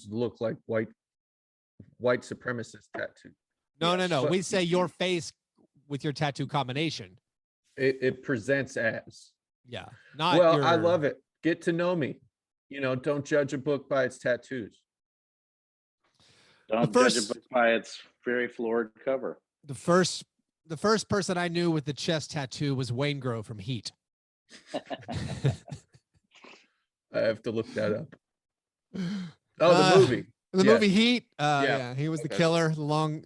look like white supremacist tattoos. No. We say your face with your tattoo combination. It presents as. Yeah. I love it. Get to know me. Don't judge a book by its tattoos. Don't judge a book by its very florid cover. The first person I knew with the chest tattoo was Wayne Grove from Heat. I have to look that up. Oh, the movie. The movie Heat. Yeah, he was the killer. The long.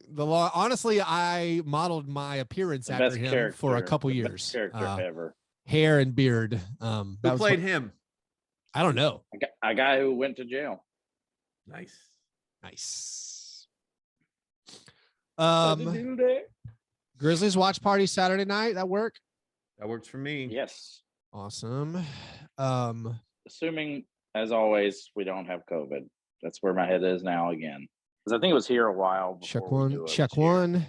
Honestly, I modeled my appearance after him for a couple years. Best character ever. Hair and beard. Who played him? I don't know. A guy who went to jail. Nice. Grizzlies watch party Saturday night. That work? That works for me. Yes. Awesome. Assuming, as always, we don't have COVID. That's where my head is now again. Because I think it was here a while before. Check one.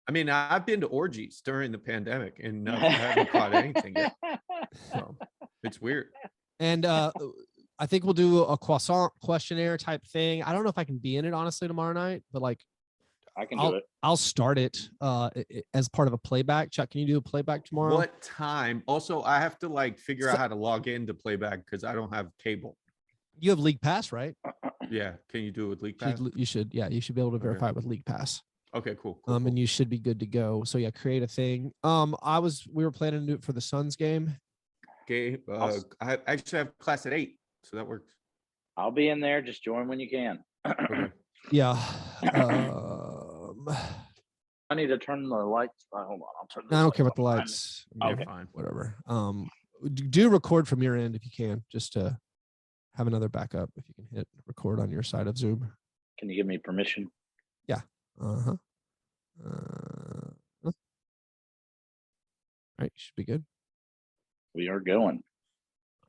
I mean, I've been to orgies during the pandemic and I haven't caught anything yet. So it's weird. And I think we'll do a croissant questionnaire type thing. I don't know if I can be in it, honestly, tomorrow night, but I can do it. I'll start it as part of a playback. Chuck, can you do a playback tomorrow? What time? Also, I have to figure out how to log into playback because I don't have cable. You have League Pass, right? Yeah. Can you do it with League Pass? You should. Yeah, you should be able to verify it with League Pass. Okay, cool. And you should be good to go. So yeah, create a thing. We were planning to do it for the Suns game. Okay. I actually have class at 8, so that works. I'll be in there. Just join when you can. Okay. Yeah. I need to turn the lights. Hold on, I'll turn. I don't care about the lights. Okay, fine. Whatever. Do record from your end if you can, just to have another backup. If you can hit record on your side of Zoom. Can you give me permission? Yeah. All right, should be good. We are going.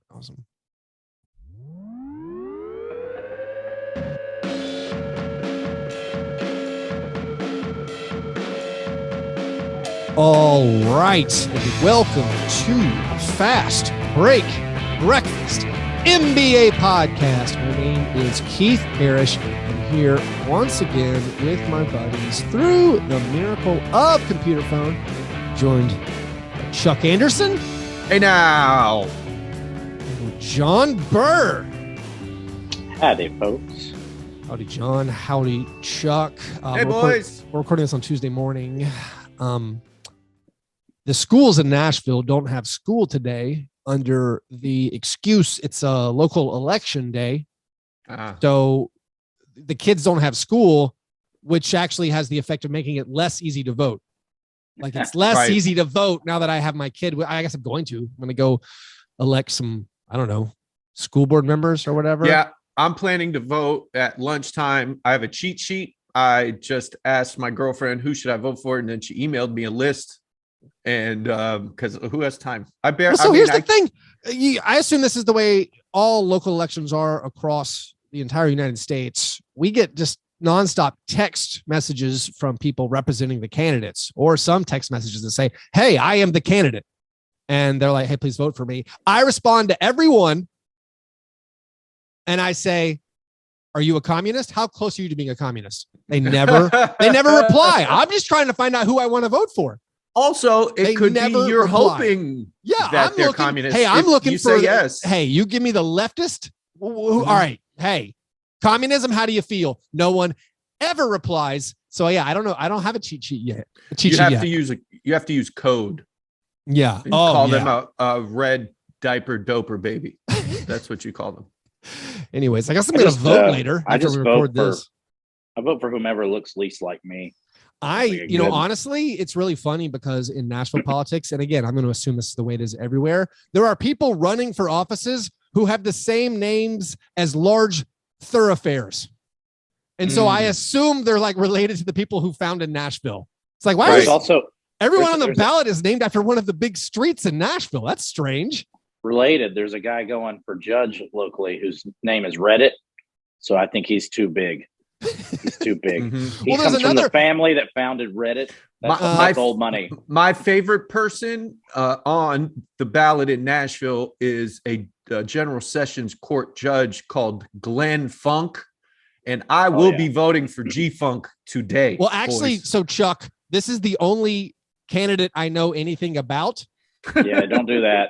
Awesome. All right, and welcome to Fast Break Breakfast NBA podcast. My name is Keith Parrish. I'm here once again with my buddies through the miracle of computer phone, joined by Chuck Anderson. Hey now. And John Burr. Howdy, folks. Howdy, John. Howdy, Chuck. Hey, boys. We're recording this on Tuesday morning. The schools in Nashville don't have school today under the excuse it's a local election day. So the kids don't have school, which actually has the effect of making it less easy to vote. It's less easy to vote now that I have my kid. I guess I'm going to go elect some, I don't know, school board members or whatever. Yeah, I'm planning to vote at lunchtime. I have a cheat sheet. I just asked my girlfriend, who should I vote for? And then she emailed me a list. And because who has time? Here's the thing. I assume this is the way all local elections are across the entire United States. We get just nonstop text messages from people representing the candidates, or some text messages that say, "Hey, I am the candidate." And they're like, "Hey, please vote for me." I respond to everyone and I say, "Are you a communist? How close are you to being a communist?" They never reply. I'm just trying to find out who I want to vote for. Also, it could be you're hoping that they're communist. Hey, I'm looking for yes. Hey, you give me the leftist. All right. Hey, communism. How do you feel? No one ever replies. So yeah, I don't know. I don't have a cheat sheet yet. You have to use code. Yeah. You call them a red diaper doper baby. That's what you call them. Anyways, I guess I'm going to vote later after we record this. I vote for whomever looks least like me. Honestly, it's really funny because in Nashville politics, and again, I'm going to assume this is the way it is everywhere, there are people running for offices who have the same names as large thoroughfares. And so I assume they're related to the people who founded Nashville. It's like, why is everyone on the ballot is named after one of the big streets in Nashville? That's strange. Related, there's a guy going for judge locally whose name is Reddit. So I think he's too big. He's too big. He comes from the family that founded Reddit. That's old money. My favorite person on the ballot in Nashville is a General Sessions Court judge called Glenn Funk. and I will be voting for G-Funk today. Well, actually, boys. so Chuck, this is the only candidate I know anything about. Yeah, don't do that.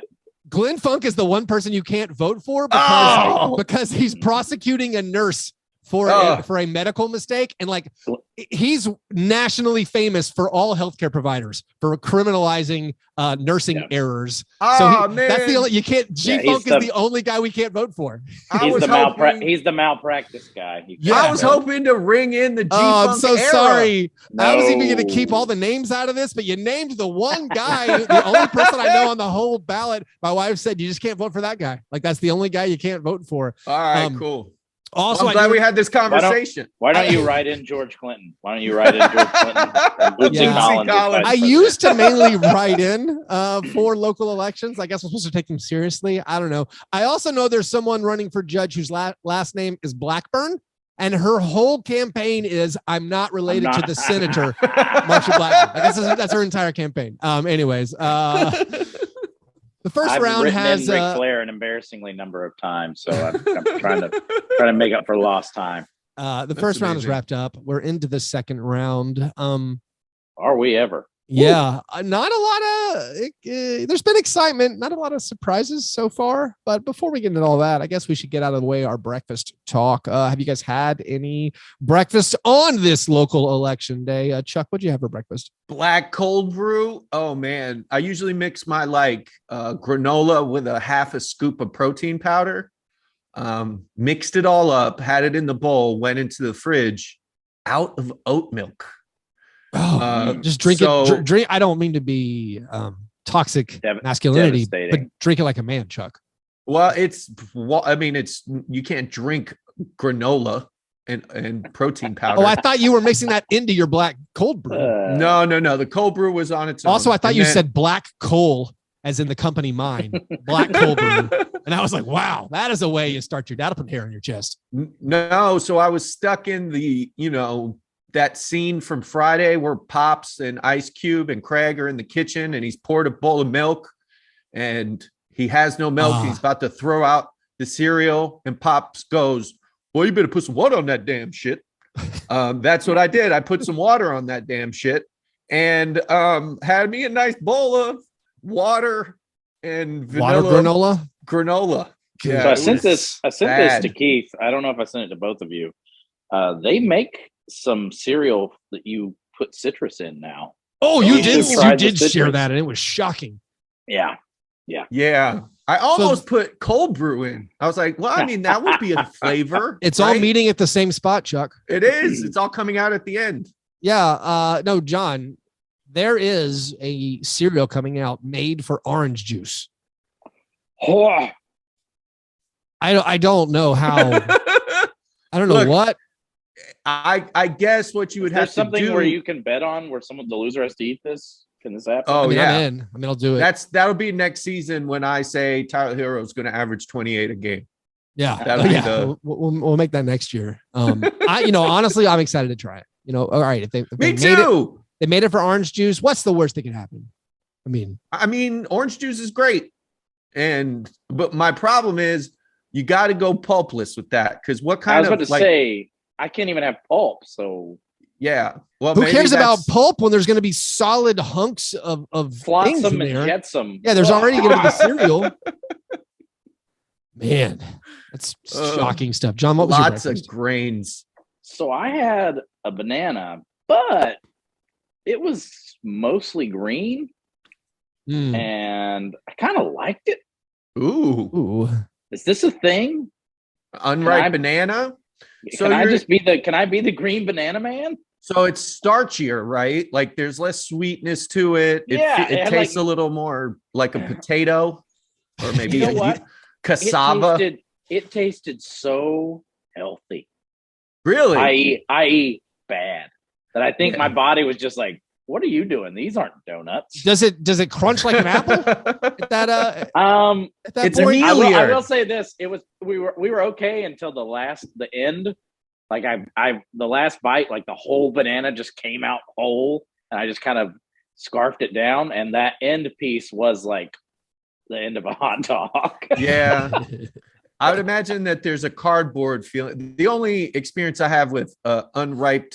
Glenn Funk is the one person you can't vote for because he's prosecuting a nurse for a medical mistake, and like he's nationally famous for all healthcare providers for criminalizing nursing errors. Man, that's the only G-Funk is the only guy we can't vote for. He's the malpractice guy. I was hoping to ring in the G-Funk. Oh, I'm so era. sorry. No. I was even going to keep all the names out of this, but you named the one guy, the only person I know on the whole ballot. My wife said you just can't vote for that guy. Like that's the only guy you can't vote for. All right, cool. Also, I'm glad we had this conversation. Why don't you write in George Clinton? Why don't you write in George Clinton? I used to mainly write in for local elections. I guess I'm supposed to take them seriously. I don't know. I also know there's someone running for judge whose last name is Blackburn, and her whole campaign is "I'm not related to the senator Marsha Blackburn." I guess that's her entire campaign. Anyways. The first round has Ric Flair an embarrassingly number of times, so I'm trying to make up for lost time. The first round is wrapped up. We're into the second round. Are we ever? Yeah, not a lot of. There's been excitement, not a lot of surprises so far. But before we get into all that, I guess we should get out of the way our breakfast talk. Have you guys had any breakfast on this local election day? Chuck, what'd you have for breakfast? Black cold brew. Oh man, I usually mix my granola with a half a scoop of protein powder. Mixed it all up, had it in the bowl, went into the fridge, out of oat milk. Just drink it. Drink. I don't mean to be toxic masculinity, but drink it like a man, Chuck. Well, you can't drink granola and protein powder. Oh, I thought you were mixing that into your black cold brew. No. The cold brew was on its own. Also, I thought you said black coal, as in the company mine. Black cold brew. And I was like, wow, that is a way you start your dad up in hair on your chest. No, so I was stuck in the, that scene from Friday where Pops and Ice Cube and Craig are in the kitchen and he's poured a bowl of milk and he has no milk. He's about to throw out the cereal and Pops goes, well, you better put some water on that damn shit. That's what I did. I put some water on that damn shit and had me a nice bowl of water and vanilla granola. Yeah, so I sent this to Keith. I don't know if I sent it to both of you. They make some cereal that you put citrus in now. Oh, you did share that, and it was shocking. Yeah. I almost put cold brew in. I was like, well, I mean, that would be a flavor. It's all meeting at the same spot, Chuck. It is. It's all coming out at the end. Yeah. No, John, there is a cereal coming out made for orange juice. Oh. I don't know how. I don't know what. I guess what you would have to do. Something where you can bet on where the loser has to eat this. Can this happen? Oh, yeah. I'm in. I'll do it. That'll be next season when I say Tyler Hero is going to average 28 a game. Yeah. We'll make that next year. Honestly, I'm excited to try it. All right. If they made it for orange juice. What's the worst that can happen? I mean, orange juice is great. But my problem is you got to go pulpless with that. Cause what kind of, I was about to say, I can't even have pulp. So yeah. Well, who cares about pulp when there's going to be solid hunks of flotsam and jetsam? Yeah, there's already going to be cereal. Man, that's shocking stuff. John, what was lots of grains? So I had a banana, but it was mostly green, and I kind of liked it. Ooh, is this a thing? Unripe banana. Can I be the green banana man? So it's starchier, right? Like there's less sweetness to it. It tastes a little more like a potato or maybe cassava. It tasted so healthy. Really? I eat bad. That I think my body was just like, what are you doing? These aren't donuts. Does it crunch like an apple? It's I will say this. We were okay until the end. Like the last bite, like the whole banana just came out whole and I just kind of scarfed it down. And that end piece was like the end of a hot dog. Yeah. I would imagine that there's a cardboard feeling. The only experience I have with unripe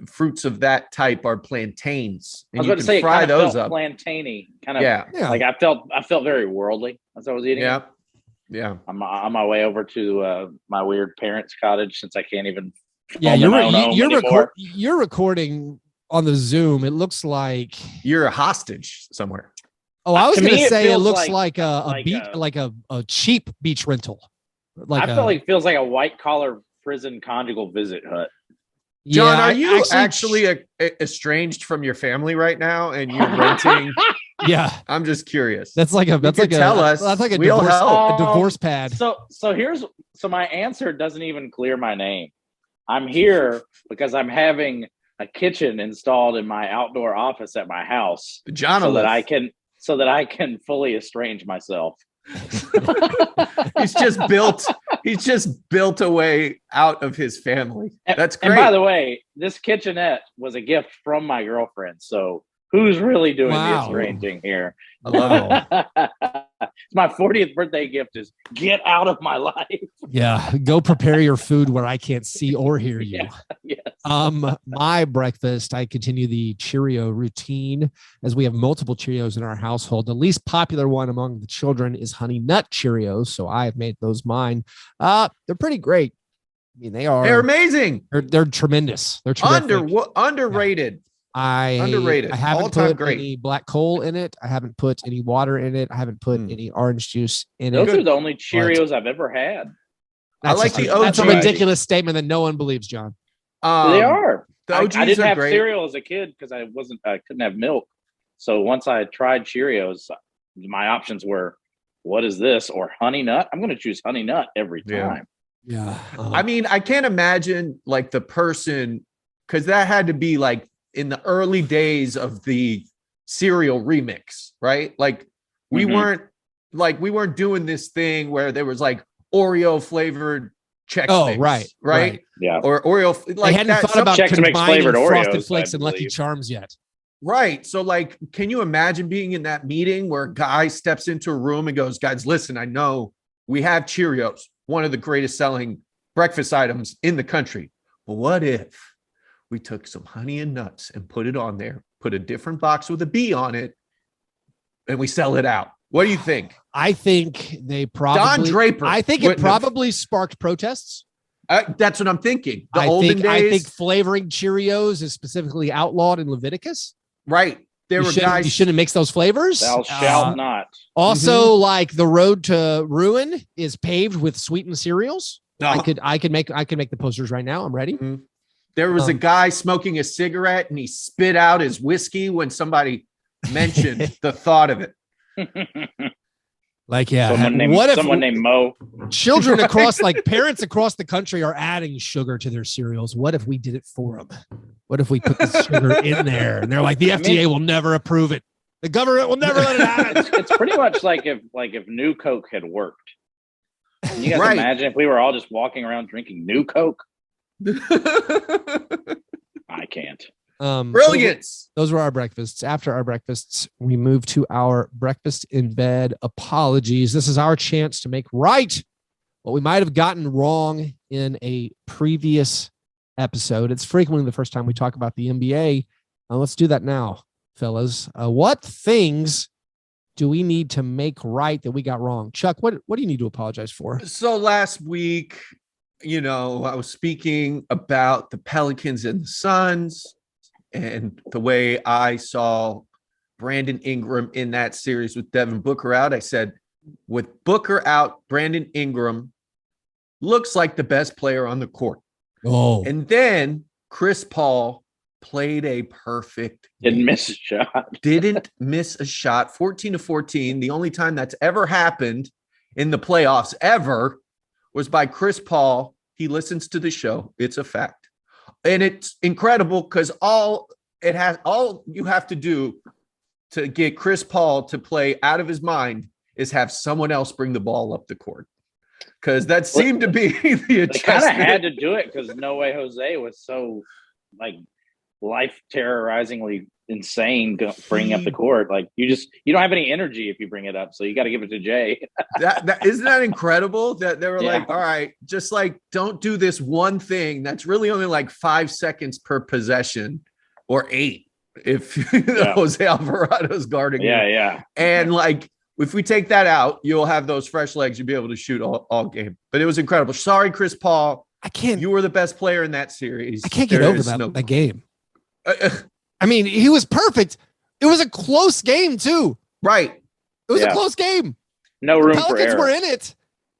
fruits of that type are plantains. And I was about to say, fry it kind of those felt up. Plantainy, kind of. Yeah. Like I felt very worldly as I was eating. Yeah. It. Yeah. I'm on my way over to my weird parents' cottage since I can't even. Yeah, you're recording on the Zoom. It looks like you're a hostage somewhere. Oh, I was going to say it looks like a cheap beach rental. I feel like it feels like a white collar prison conjugal visit hut. John, are you actually estranged from your family right now, and you're renting? Yeah, I'm just curious. That's like a divorce pad. So my answer doesn't even clear my name. I'm here because I'm having a kitchen installed in my outdoor office at my house, so that I can fully estrange myself. He's just built a way out of his family. That's great. And by the way, this kitchenette was a gift from my girlfriend. So who's really doing the estranging here? I love it. My 40th birthday gift is get out of my life. Yeah, go prepare your food where I can't see or hear you. Yeah, yes. My breakfast, I continue the Cheerio routine as we have multiple Cheerios in our household. The least popular one among the children is Honey Nut Cheerios, so I have made those mine. They're pretty great. I mean, they're amazing. They're tremendous. They're terrific. Underrated. Yeah. Underrated. I haven't put any black coal in it. I haven't put any water in it. I haven't put any orange juice in it. Those are the only Cheerios I've ever had. I like the OG. That's a ridiculous statement that no one believes, John. They are. The OGs I didn't have great. cereal as a kid because I couldn't have milk. So once I tried Cheerios, my options were, what is this? Or Honey Nut. I'm going to choose Honey Nut every time. Yeah. I mean, I can't imagine like the person, because that had to be like in the early days of the cereal remix, right? Like we weren't doing this thing where there was like Oreo flavored Chex Mix, right? Yeah. Or Oreo. Like they hadn't thought about Chex Mix flavored Frosted Oreos, Flakes and Lucky Charms yet. Right. So like, can you imagine being in that meeting where a guy steps into a room and goes, guys, listen, I know we have Cheerios, one of the greatest selling breakfast items in the country. But what if we took some honey and nuts and put it on there, put a different box with a B on it, and we sell it out? What do you think? I think they probably Don Draper. I think it probably sparked protests. That's what I'm thinking. Olden days. I think flavoring Cheerios is specifically outlawed in Leviticus. Right. There were guys. You shouldn't mix those flavors. Thou shalt not. Also, like the road to ruin is paved with sweetened cereals. I could make the posters right now. I'm ready. Mm-hmm. There was a guy smoking a cigarette and he spit out his whiskey when somebody mentioned the thought of it. Like, yeah. Someone named Mo. Children across, like parents across the country are adding sugar to their cereals. What if we did it for them? What if we put the sugar in there? And they're like, the FDA will never approve it. The government will never let it happen. It's pretty much like if New Coke had worked. Can you guys imagine if we were all just walking around drinking New Coke? I can't. Brilliance. Those were our breakfasts. After our breakfasts, we move to our breakfast in bed apologies. This is our chance to make right what we might have gotten wrong in a previous episode. It's frequently the first time we talk about the NBA. Let's do that now, fellas. What things do we need to make right that we got wrong? Chuck, what do you need to apologize for? So last week, I was speaking about the Pelicans and the Suns and the way I saw Brandon Ingram in that series with Devin Booker out. I said, with Booker out, Brandon Ingram looks like the best player on the court. Oh, and then Chris Paul played a perfect Didn't game. miss a shot. Didn't miss a shot. 14-14. The only time that's ever happened in the playoffs ever was by Chris Paul. He listens to the show. It's a fact. And it's incredible because all you have to do to get Chris Paul to play out of his mind is have someone else bring the ball up the court. Because that seemed to be the adjustment. They kind of had to do it because No Way Jose was so like life terrorizingly insane bringing up the court. Like you don't have any energy if you bring it up, so you got to give it to Jay. that isn't that incredible that they were like, all right, just like don't do this one thing that's really only like 5 seconds per possession or 8 if Jose Alvarado's guarding you. And like if we take that out, you'll have those fresh legs. You'll be able to shoot all game. But it was incredible. Sorry, Chris Paul. You were the best player in that series. I can't get over that game. I mean, he was perfect. It was a close game too. Right. It was a close game. No room for error. Pelicans were in it.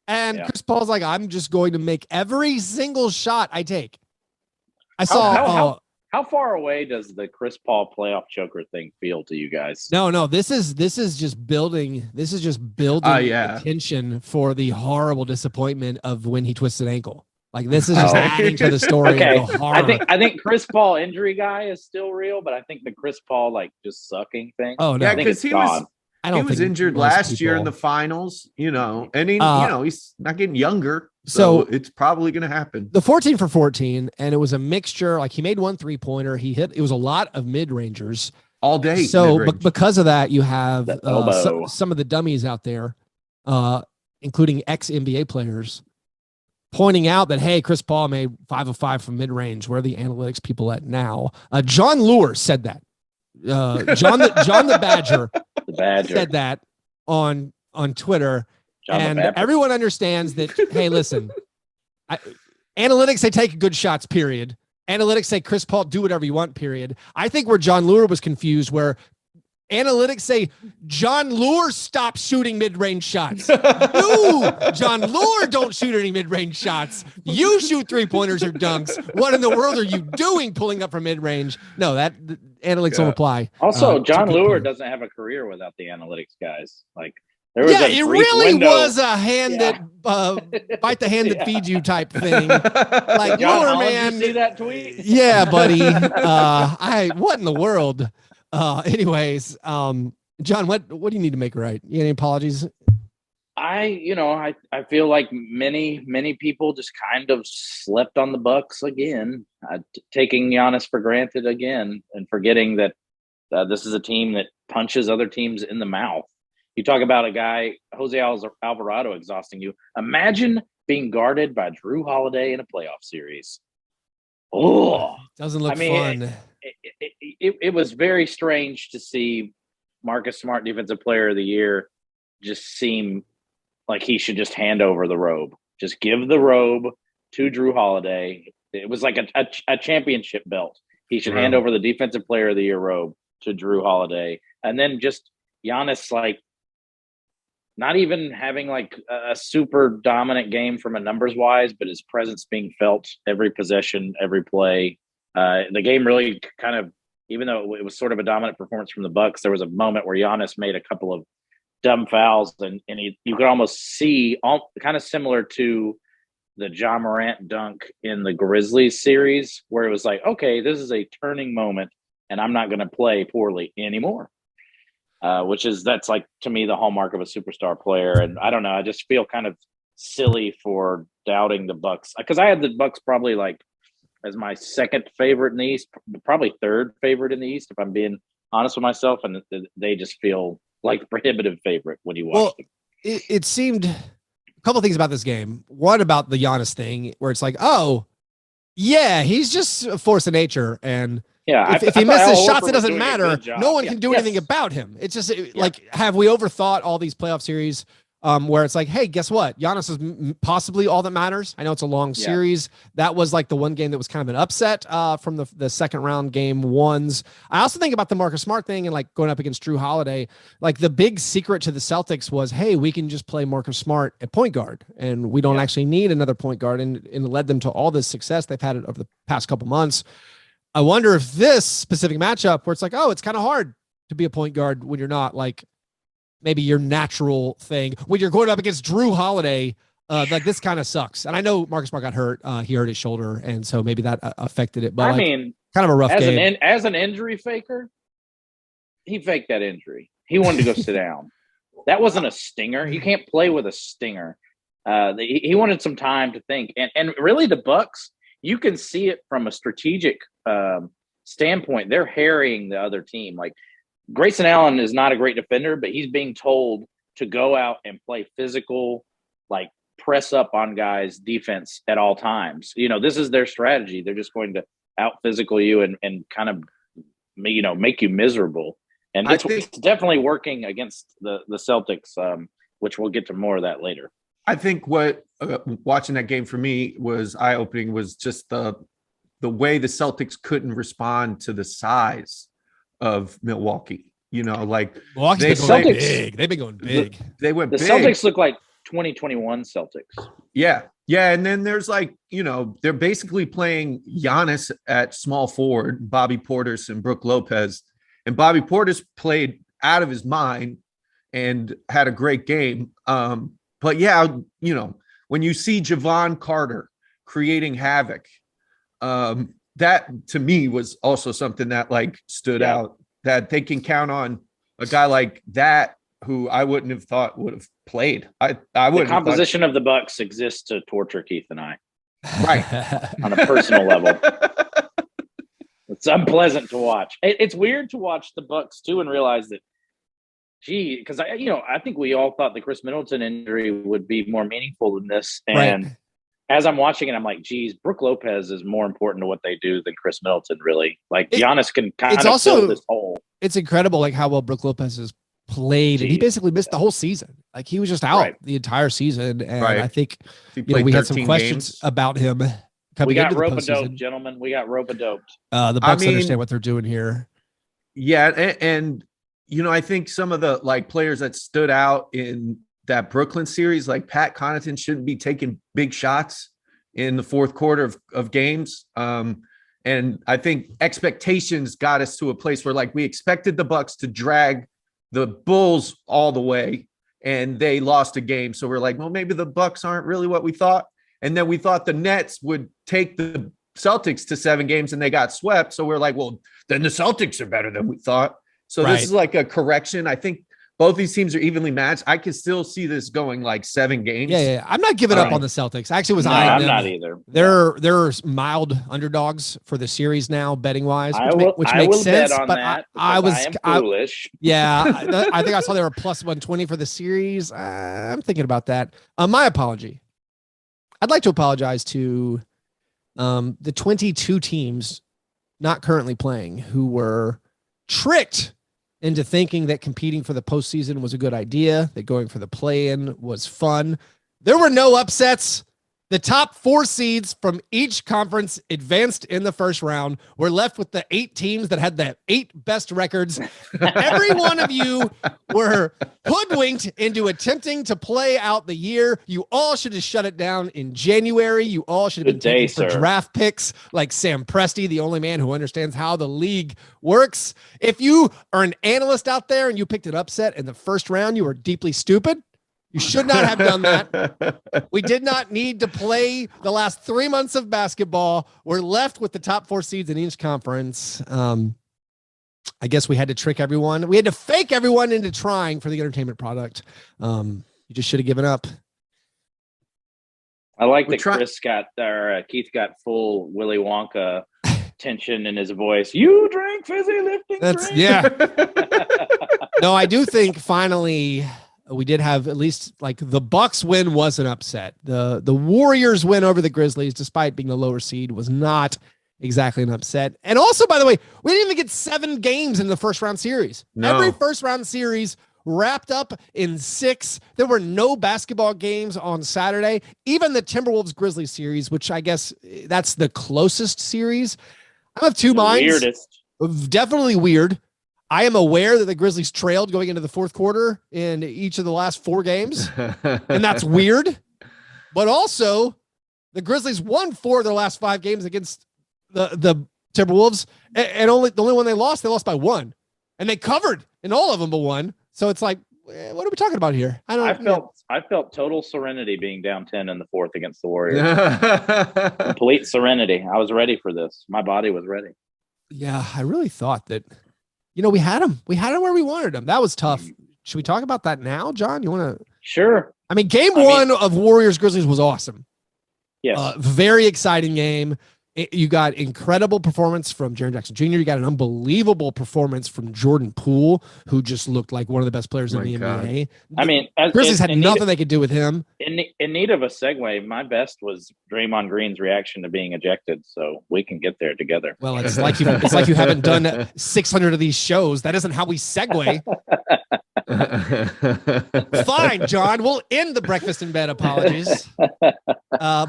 And Chris Paul's like, I'm just going to make every single shot I take. How far away does the Chris Paul playoff choker thing feel to you guys? No. This is just building. This is just building attention for the horrible disappointment of when he twisted ankle. Like this is just adding to the story. Okay. I think Chris Paul injury guy is still real, but I think the Chris Paul like just sucking thing. Oh no, because he was injured last year in the finals, and he, he's not getting younger. So it's probably going to happen. The 14 for 14, and it was a mixture. Like he made 1 3-pointer. It was a lot of mid-rangers all day. So because of that, you have some of the dummies out there, including ex-NBA players, pointing out that, hey, Chris Paul made 5 of 5 from mid-range. Where are the analytics people at now? John Lure said that. John the Badger, said that on Twitter. And everyone understands that, hey, listen, analytics say take good shots, period. Analytics say Chris Paul, do whatever you want, period. I think where John Lure was confused, where analytics say John Lure stop shooting mid-range shots. You, John Lure, don't shoot any mid-range shots. You shoot 3-pointers or dunks. What in the world are you doing pulling up from mid-range? No, that analytics don't apply. Also, John Lure doesn't have a career without the analytics guys. Like, it really was a hand that bite the hand that feeds you type thing. Like, Lure, man. Did you see that tweet? Yeah, buddy. What in the world? Anyways, John, what do you need to make right? You any apologies? I feel like many people just kind of slept on the Bucks again, taking Giannis for granted again, and forgetting that this is a team that punches other teams in the mouth. You talk about a guy, Jose Alvarado, exhausting you. Imagine being guarded by Drew Holiday in a playoff series. Oh, doesn't look fun. It was very strange to see Marcus Smart, Defensive Player of the Year, just seem like he should just hand over the robe. Just give the robe to Drew Holiday. It was like a championship belt. He should hand over the Defensive Player of the Year robe to Drew Holiday. And then just Giannis, like, not even having like a super dominant game from a numbers wise, but his presence being felt every possession, every play. The game really kind of, even though it was sort of a dominant performance from the Bucks, there was a moment where Giannis made a couple of dumb fouls, and you could almost see, kind of similar to the Ja Morant dunk in the Grizzlies series, where it was like, okay, this is a turning moment, and I'm not going to play poorly anymore. That's like, to me, the hallmark of a superstar player. And I don't know, I just feel kind of silly for doubting the Bucks, because I had the Bucks probably like as my second favorite in the East, probably third favorite in the East, if I'm being honest with myself. And they just feel like the prohibitive favorite when you watch them. It seemed a couple of things about this game. One, about the Giannis thing, where it's like, oh yeah, he's just a force of nature, and if he misses shots, it doesn't matter. No one can do anything about him. It's just like, have we overthought all these playoff series? Where it's like, hey, guess what? Giannis is possibly all that matters. I know it's a long series. That was like the one game that was kind of an upset from the second round game ones. I also think about the Marcus Smart thing and like going up against Drew Holiday. Like the big secret to the Celtics was, hey, we can just play Marcus Smart at point guard, and we don't actually need another point guard. And it led them to all this success they've had over the past couple months. I wonder if this specific matchup, where it's like, oh, it's kind of hard to be a point guard when you're not like maybe your natural thing, when you're going up against Drew Holiday, like this kind of sucks. And I know Marcus Smart got hurt. He hurt his shoulder, and so maybe that affected it. But I mean, kind of a rough game. As an injury faker, he faked that injury. He wanted to go sit down. That wasn't a stinger. You can't play with a stinger. He wanted some time to think. And really, the Bucks, you can see it from a strategic standpoint, they're harrying the other team. Like Grayson Allen is not a great defender, but he's being told to go out and play physical, like press up on guys defense at all times. This is their strategy. They're just going to out physical you and kind of, make you miserable. And it's definitely working against the Celtics, which we'll get to more of that later. I think what watching that game for me was eye-opening was just the way the Celtics couldn't respond to the size of Milwaukee. Milwaukee's been going big. They've been going big. They went big. The Celtics look like 2021 Celtics. Yeah. Yeah. And then there's they're basically playing Giannis at small forward, Bobby Portis and Brook Lopez. And Bobby Portis played out of his mind and had a great game. But yeah, when you see Javon Carter creating havoc, that to me was also something that stood out, that they can count on a guy like that who I wouldn't have thought would have played. I wouldn't. The composition of the Bucks exists to torture Keith and I, right, on a personal level. It's unpleasant to watch. It's weird to watch the Bucks too and realize that, because I think we all thought the Chris Middleton injury would be more meaningful than this, and as I'm watching it, I'm like, geez, Brook Lopez is more important to what they do than Chris Middleton, really. Giannis can kind of fill this hole. It's incredible, how well Brook Lopez has played, and he basically missed the whole season. He was just out the entire season, and I think we had some questions about him. We got rope-a-doped, gentlemen. We got rope-a-doped. The Bucks understand what they're doing here. Yeah, and I think some of the players that stood out in that Brooklyn series, like Pat Connaughton, shouldn't be taking big shots in the fourth quarter of games. And I think expectations got us to a place where we expected the Bucks to drag the Bulls all the way, and they lost a game. So we're like, well, maybe the Bucks aren't really what we thought. And then we thought the Nets would take the Celtics to 7 games and they got swept. So we're like, well, then the Celtics are better than we thought. So this is a correction. I think both these teams are evenly matched. I can still see this going 7 games. Yeah. I'm not giving up on the Celtics. I actually was eyeing them. I'm not either. They're mild underdogs for the series now, betting wise, which makes sense. But I am foolish. I think I saw they were plus 120 for the series. I'm thinking about that. My apology. I'd like to apologize to the 22 teams not currently playing who were tricked into thinking that competing for the postseason was a good idea, that going for the play-in was fun. There were no upsets. The top 4 seeds from each conference advanced in the first round. We're left with the 8 teams that had the 8 best records. Every one of you were hoodwinked into attempting to play out the year. You all should have shut it down in January. You all should have been taking for draft picks like Sam Presti, the only man who understands how the league works. If you are an analyst out there and you picked an upset in the first round, you are deeply stupid. You should not have done that. We did not need to play the last 3 months of basketball. We're left with the top 4 seeds in each conference. I guess we had to trick everyone. We had to fake everyone into trying for the entertainment product. You just should have given up. I like that Keith got full Willy Wonka tension in his voice. You drink fizzy lifting drink. Yeah. No, I do think finally we did have at least the Bucks win was an upset. The Warriors win over the Grizzlies, despite being the lower seed, was not exactly an upset. And also, by the way, we didn't even get 7 games in the first round series. No. Every first round series wrapped up in 6. There were no basketball games on Saturday. Even the Timberwolves Grizzlies series, which I guess that's the closest series. I have 2 minds. Weirdest. Definitely weird. I am aware that the Grizzlies trailed going into the fourth quarter in each of the last 4 games, and that's weird. But also, the Grizzlies won 4 of their last 5 games against the Timberwolves, and the only one they lost by 1, and they covered in all of them but 1. So it's what are we talking about here? I felt total serenity being down 10 in the 4th against the Warriors. Complete serenity. I was ready for this. My body was ready. Yeah, I really thought that. We had them. We had them where we wanted them. That was tough. Should we talk about that now, John? You want to? Sure. I mean, game 1 of Warriors Grizzlies was awesome. Yes. Very exciting game. You got incredible performance from Jaren Jackson Jr. You got an unbelievable performance from Jordan Poole, who just looked like one of the best players in the NBA. I mean, Grizzlies had nothing they could do with him. In need of a segue, my best was Draymond Green's reaction to being ejected, so we can get there together. Well, it's like you haven't done 600 of these shows. That isn't how we segue. Fine, John. We'll end the breakfast in bed apologies.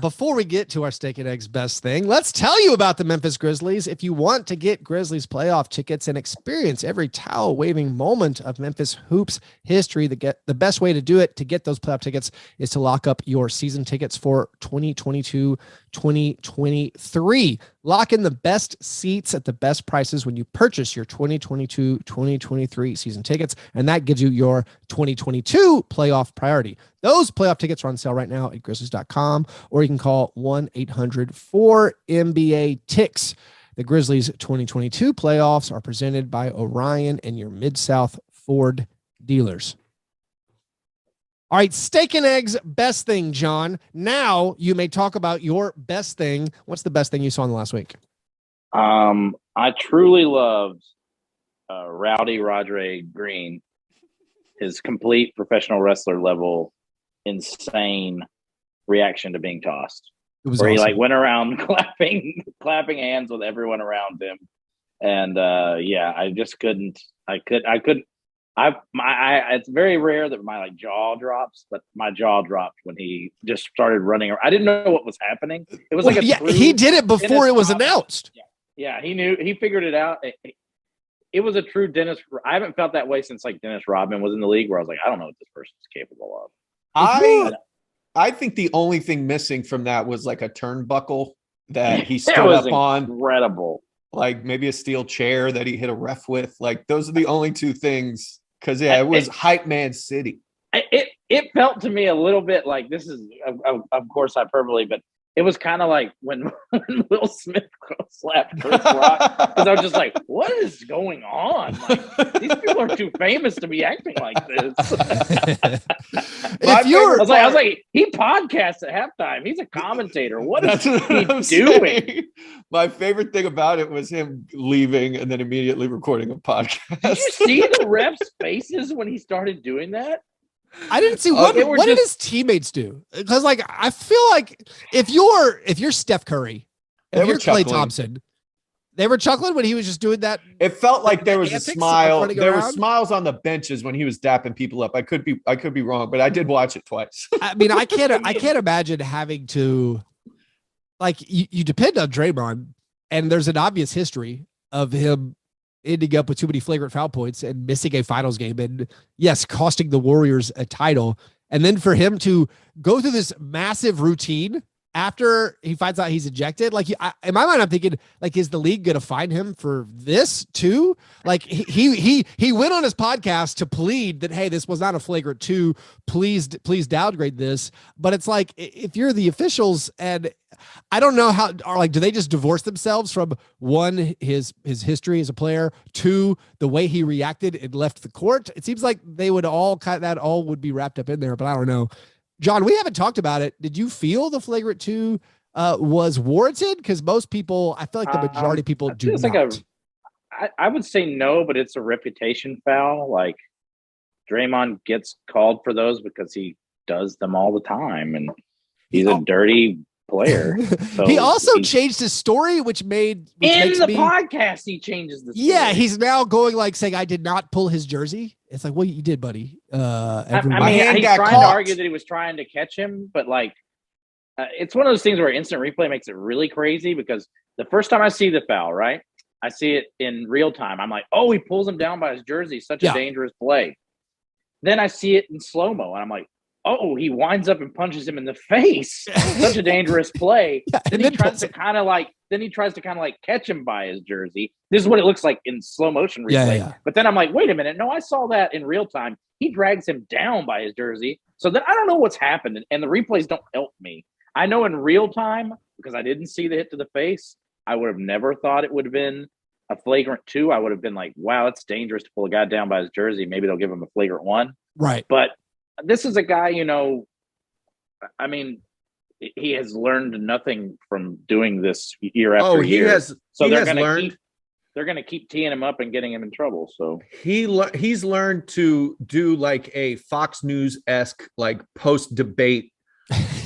Before we get to our steak and eggs best thing, let's tell you about the Memphis Grizzlies. If you want to get Grizzlies playoff tickets and experience every towel waving moment of Memphis hoops history, the best way to do it to get those playoff tickets is to lock up your season tickets for 2022-2023. Lock in the best seats at the best prices when you purchase your 2022-2023 season tickets, and that gives you your 2022 playoff priority. Those playoff tickets are on sale right now at Grizzlies.com, or you can call 1-800-4NBA-TICKS. The Grizzlies 2022 playoffs are presented by Orion and your Mid-South Ford dealers. All right, steak and eggs, best thing, John. Now you may talk about your best thing. What's the best thing you saw in the last week? I truly loved Rowdy Rodre Green, his complete professional wrestler level, insane reaction to being tossed. It was where awesome. He like went around clapping hands with everyone around him, and I just couldn't. It's very rare that my jaw drops, but my jaw dropped when he just started running around. I didn't know what was happening. It was he did it before it was announced. Yeah, he knew. He figured it out. It was a true Dennis. I haven't felt that way since Dennis Rodman was in the league, where I was like, I don't know what this person's capable of. I think the only thing missing from that was a turnbuckle that he stood up on. Incredible. Like maybe a steel chair that he hit a ref with. Those are the only two things. Because it was hype man city. It felt to me a little bit like, this is of course hyperbole, but it was kind of like when Will Smith slapped Chris Rock, because I was just like, what is going on? These people are too famous to be acting like this. I was like, he podcasts at halftime. He's a commentator. What is he doing? Saying. My favorite thing about it was him leaving and then immediately recording a podcast. Did you see the refs' faces when he started doing that? I didn't see what did his teammates do? Because I feel like if you're Steph Curry, if you're Klay Thompson, they were chuckling when he was just doing that. It felt like there was a smile. There were smiles on the benches when he was dapping people up. I could be wrong, but I did watch it twice. I mean, I can't imagine having to you depend on Draymond, and there's an obvious history of him ending up with too many flagrant foul points and missing a finals game, and yes, costing the Warriors a title. And then for him to go through this massive routine after he finds out he's ejected, in my mind, I'm thinking, is the league going to fine him for this too? He went on his podcast to plead that, hey, this was not a flagrant 2. Please downgrade this. But it's if you're the officials, and I don't know how, do they just divorce themselves from 1, his history as a player, 2, the way he reacted and left the court? It seems like they would all would be wrapped up in there, but I don't know. John, we haven't talked about it. Did you feel the flagrant 2 was warranted? Because most people, I feel like the majority of people do not. I would say no, but it's a reputation foul. Draymond gets called for those because he does them all the time, and he's a dirty player. So he also changed his story, which podcast he changes the story. Yeah, he's now going saying, I did not pull his jersey. It's well, you did, buddy. He's trying to argue that he was trying to catch him, but it's one of those things where instant replay makes it really crazy, because the first time I see the foul, right, I see it in real time. I'm like, oh, he pulls him down by his jersey. Such a dangerous play. Then I see it in slow-mo, and I'm like, oh, he winds up and punches him in the face. Such a dangerous play. Then he tries to kind of catch him by his jersey. This is what it looks like in slow motion replay. Yeah. But then I'm like, wait a minute. No, I saw that in real time. He drags him down by his jersey. So then I don't know what's happened. And the replays don't help me. I know in real time, because I didn't see the hit to the face, I would have never thought it would have been a flagrant 2. I would have been like, wow, it's dangerous to pull a guy down by his jersey. Maybe they'll give him a flagrant 1. Right. But this is a guy, I mean, he has learned nothing from doing this year after year. So they're going to keep teeing him up and getting him in trouble. So he's learned to do like a Fox News-esque like post debate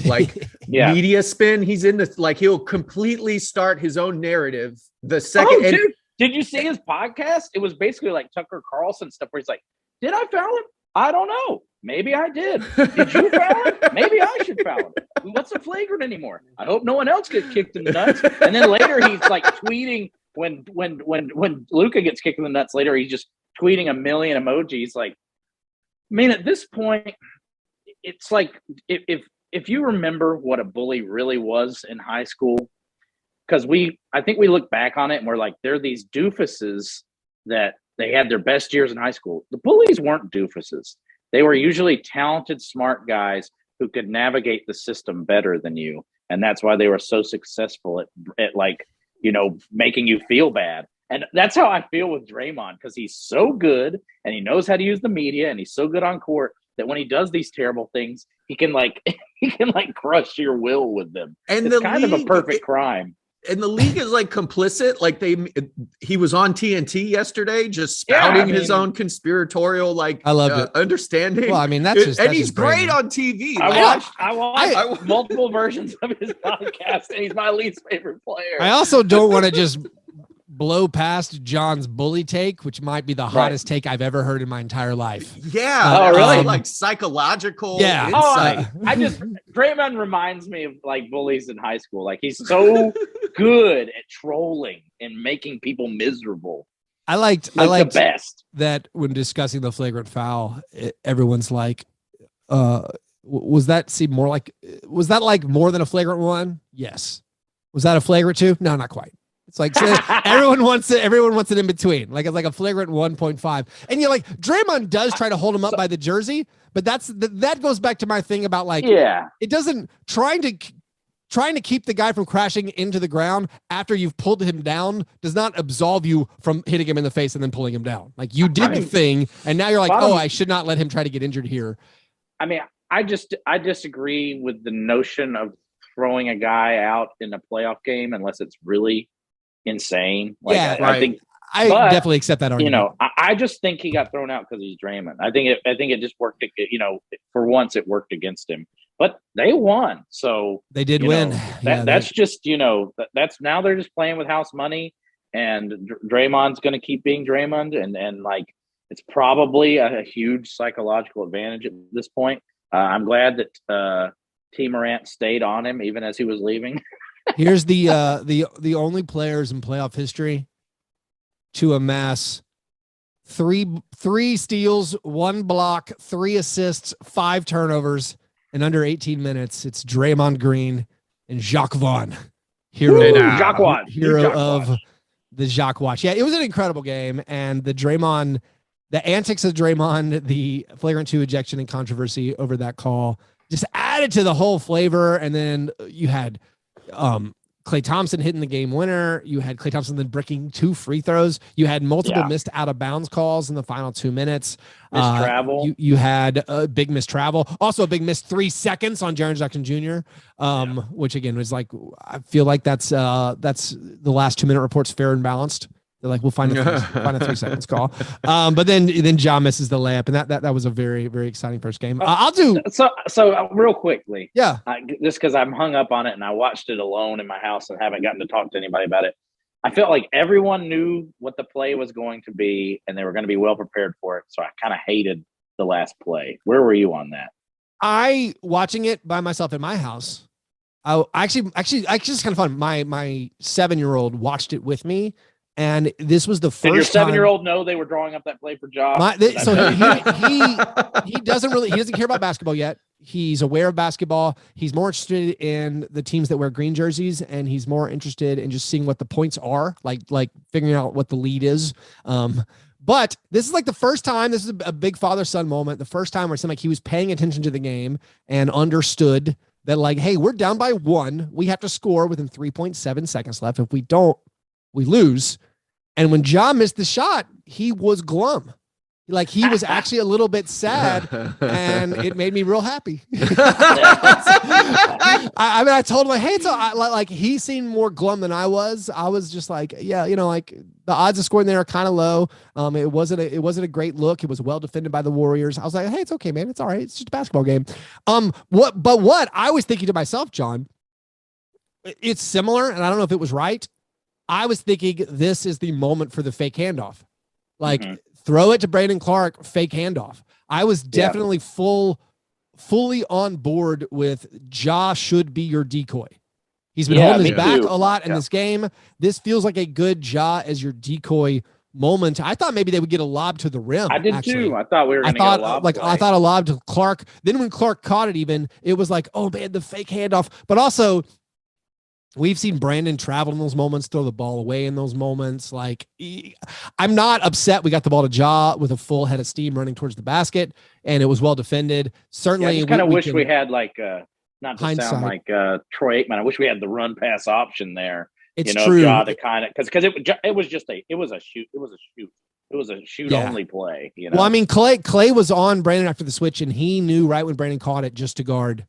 like media spin. He's in this, like, he'll completely start his own narrative the second. Dude, did you see his podcast? It was basically like Tucker Carlson stuff where he's like, did I foul him? I don't know. Maybe I did. Did you foul him? Maybe I should foul him. What's a flagrant anymore? I hope no one else gets kicked in the nuts. And then later he's like tweeting when Luka gets kicked in the nuts later, he's just tweeting a million emojis. Like, I mean, at this point, it's like if you remember what a bully really was in high school, because I think we look back on it and we're like, they're these doofuses that they had their best years in high school. The bullies weren't doofuses. They were usually talented, smart guys who could navigate the system better than you. And that's why they were so successful at like, making you feel bad. And that's how I feel with Draymond, because he's so good and he knows how to use the media and he's so good on court that when he does these terrible things, he can crush your will with them. And it's kind of a perfect crime. And the league is like complicit. Like he was on TNT yesterday, just spouting his own conspiratorial, like, I loved it. Understanding. Well, I mean, and he's great on TV. I watched multiple versions of his podcast, and he's my least favorite player. I also don't want to just blow past John's bully take, which might be the hottest take I've ever heard in my entire life. Yeah. Oh, really? Like psychological insight. Draymond reminds me of like bullies in high school. Like, he's so good at trolling and making people miserable. I liked the best that when discussing the flagrant foul, everyone's like, was that more than a flagrant one? Yes. Was that a flagrant two? No, not quite. It's like everyone wants it in between. Like, it's like a flagrant 1.5. And you're like, Draymond does try to hold him up by the jersey, but that goes back to my thing about like, it doesn't trying to keep the guy from crashing into the ground after you've pulled him down does not absolve you from hitting him in the face and then pulling him down. Like, you did the thing, and now you're like, I should not let him try to get injured here. I mean, I disagree with the notion of throwing a guy out in a playoff game unless it's really insane. Like, I think I definitely accept that argument. I just think he got thrown out because he's Draymond. I think it just worked. For once it worked against him, but they won. So they did win. That's now they're just playing with house money, and Draymond's going to keep being Draymond, and like, it's probably a huge psychological advantage at this point. I'm glad that T. Morant stayed on him even as he was leaving. Here's the only players in playoff history to amass three steals, 1 block, 3 assists, 5 turnovers in under 18 minutes. It's Draymond Green and Jacques Vaughn, hero of the Jacques Watch. Yeah, it was an incredible game, and the antics of Draymond, the flagrant 2 ejection and controversy over that call just added to the whole flavor. And then you had Klay Thompson hitting the game winner. You had Klay Thompson then breaking 2 free throws. You had multiple missed out of bounds calls in the final 2 minutes. Missed travel. You had a big missed travel. Also a big missed 3 seconds on Jaren Jackson Jr. Which again was like, I feel like that's the last 2-minute reports fair and balanced. They're like, we'll find a 3 seconds call. But then Ja misses the layup, and that was a very, very exciting first game. I'll do so real quickly. Yeah. Just because I'm hung up on it and I watched it alone in my house and haven't gotten to talk to anybody about it. I felt like everyone knew what the play was going to be and they were going to be well prepared for it. So I kind of hated the last play. Where were you on that? I watching it by myself in my house. I actually it's kind of fun. My 7-year-old watched it with me. And this was the first time. Did your 7-year-old know they were drawing up that play for Ja? So he doesn't care about basketball yet. He's aware of basketball. He's more interested in the teams that wear green jerseys, and he's more interested in just seeing what the points are, like figuring out what the lead is. But this is like the first time. This is a big father-son moment. The first time where it seemed like he was paying attention to the game and understood that, like, hey, we're down by 1. We have to score within 3.7 seconds left. If we don't, we lose. And when Ja missed the shot, he was glum. Like, he was actually a little bit sad, and it made me real happy. I I mean, I told him like, hey, like he seemed more glum than I was. I was just like, yeah, like the odds of scoring there are kind of low. It wasn't a great look. It was well defended by the Warriors. I was like, hey, it's okay, man. It's all right. It's just a basketball game. What I was thinking to myself, John, it's similar, and I don't know if it was right. I was thinking this is the moment for the fake handoff. Like throw it to Brandon Clark, fake handoff. I was definitely fully on board with Ja should be your decoy. He's been holding his back a lot in this game. This feels like a good Ja as your decoy moment. I thought maybe they would get a lob to the rim. I did too. I thought we were going to get a lob. I thought a lob to Clark. Then when Clark caught it, it was like, oh man, the fake handoff. But also, we've seen Brandon travel in those moments, throw the ball away in those moments. Like, I'm not upset we got the ball to Ja with a full head of steam running towards the basket, and it was well defended. Certainly, I kind of wish we had like not to sound like Troy Aikman. I wish we had the run pass option there. It's true. Ja to kind of because it was a shoot only play. Well, I mean, Clay was on Brandon after the switch, and he knew right when Brandon caught it just to guard.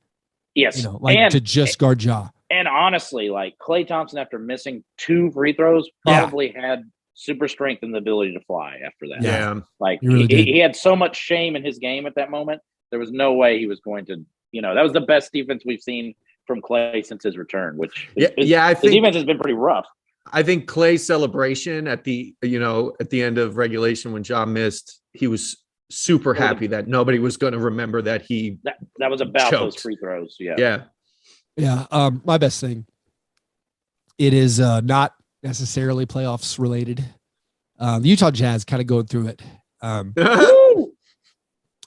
Yes, to guard Ja. And honestly, like Klay Thompson, after missing 2 free throws, probably had super strength and the ability to fly after that. Yeah. Like he had so much shame in his game at that moment. There was no way he was going to, that was the best defense we've seen from Klay since his return, which I think his defense has been pretty rough. I think Clay's celebration at the end of regulation when Ja missed, he was super happy that nobody was going to remember that that was about choked. Those free throws. Yeah. Yeah. Yeah, my best thing. It is not necessarily playoffs related. The Utah Jazz kind of going through it.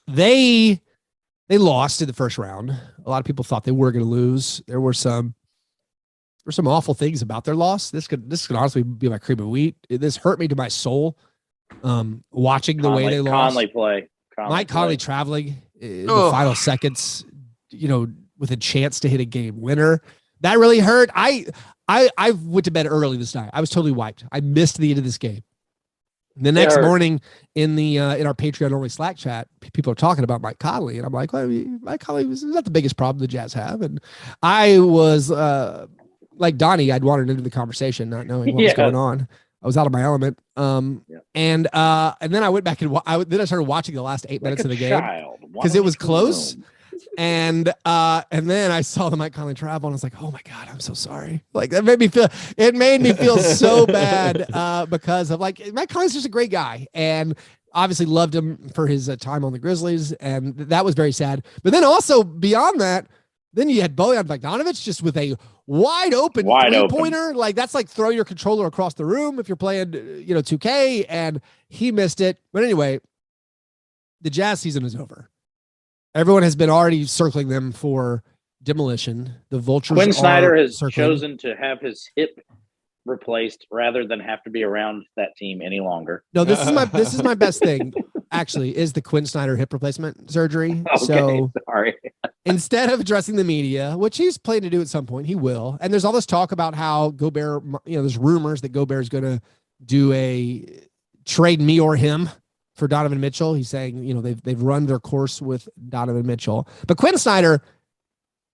They lost in the first round. A lot of people thought they were going to lose. There were some awful things about their loss. This could honestly be my cream of wheat. This hurt me to my soul. Watching the way they lost. Mike Conley traveling in the final seconds. With a chance to hit a game winner. That really hurt. I went to bed early this night. I was totally wiped. I missed the end of this game. The next morning in our Patreon only Slack chat, people are talking about Mike Conley, and I'm like, well, Mike Conley was not the biggest problem the Jazz have. And I was like Donnie, I'd wandered into the conversation, not knowing what was going on. I was out of my element. And then I went back and I started watching the last 8 minutes of the game because it was close. And then I saw the Mike Conley travel and I was like, oh my God, I'm so sorry. Like it made me feel so bad because of like Mike Conley's just a great guy and obviously loved him for his time on the Grizzlies. And that was very sad. But then also beyond that, then you had Bojan Bogdanovic just with a wide open three-pointer. Like that's like throw your controller across the room if you're playing, 2K, and he missed it. But anyway, the Jazz season is over. Everyone has been already circling them for demolition. The Vultures. Quinn Snyder has chosen to have his hip replaced rather than have to be around that team any longer. No, this is my best thing. Actually, is the Quinn Snyder hip replacement surgery. Okay, so sorry. Instead of addressing the media, which he's planning to do at some point, he will. And there's all this talk about how Gobert. There's rumors that Gobert is going to do a trade me or him for Donovan Mitchell. He's saying, they've run their course with Donovan Mitchell. But Quinn Snyder,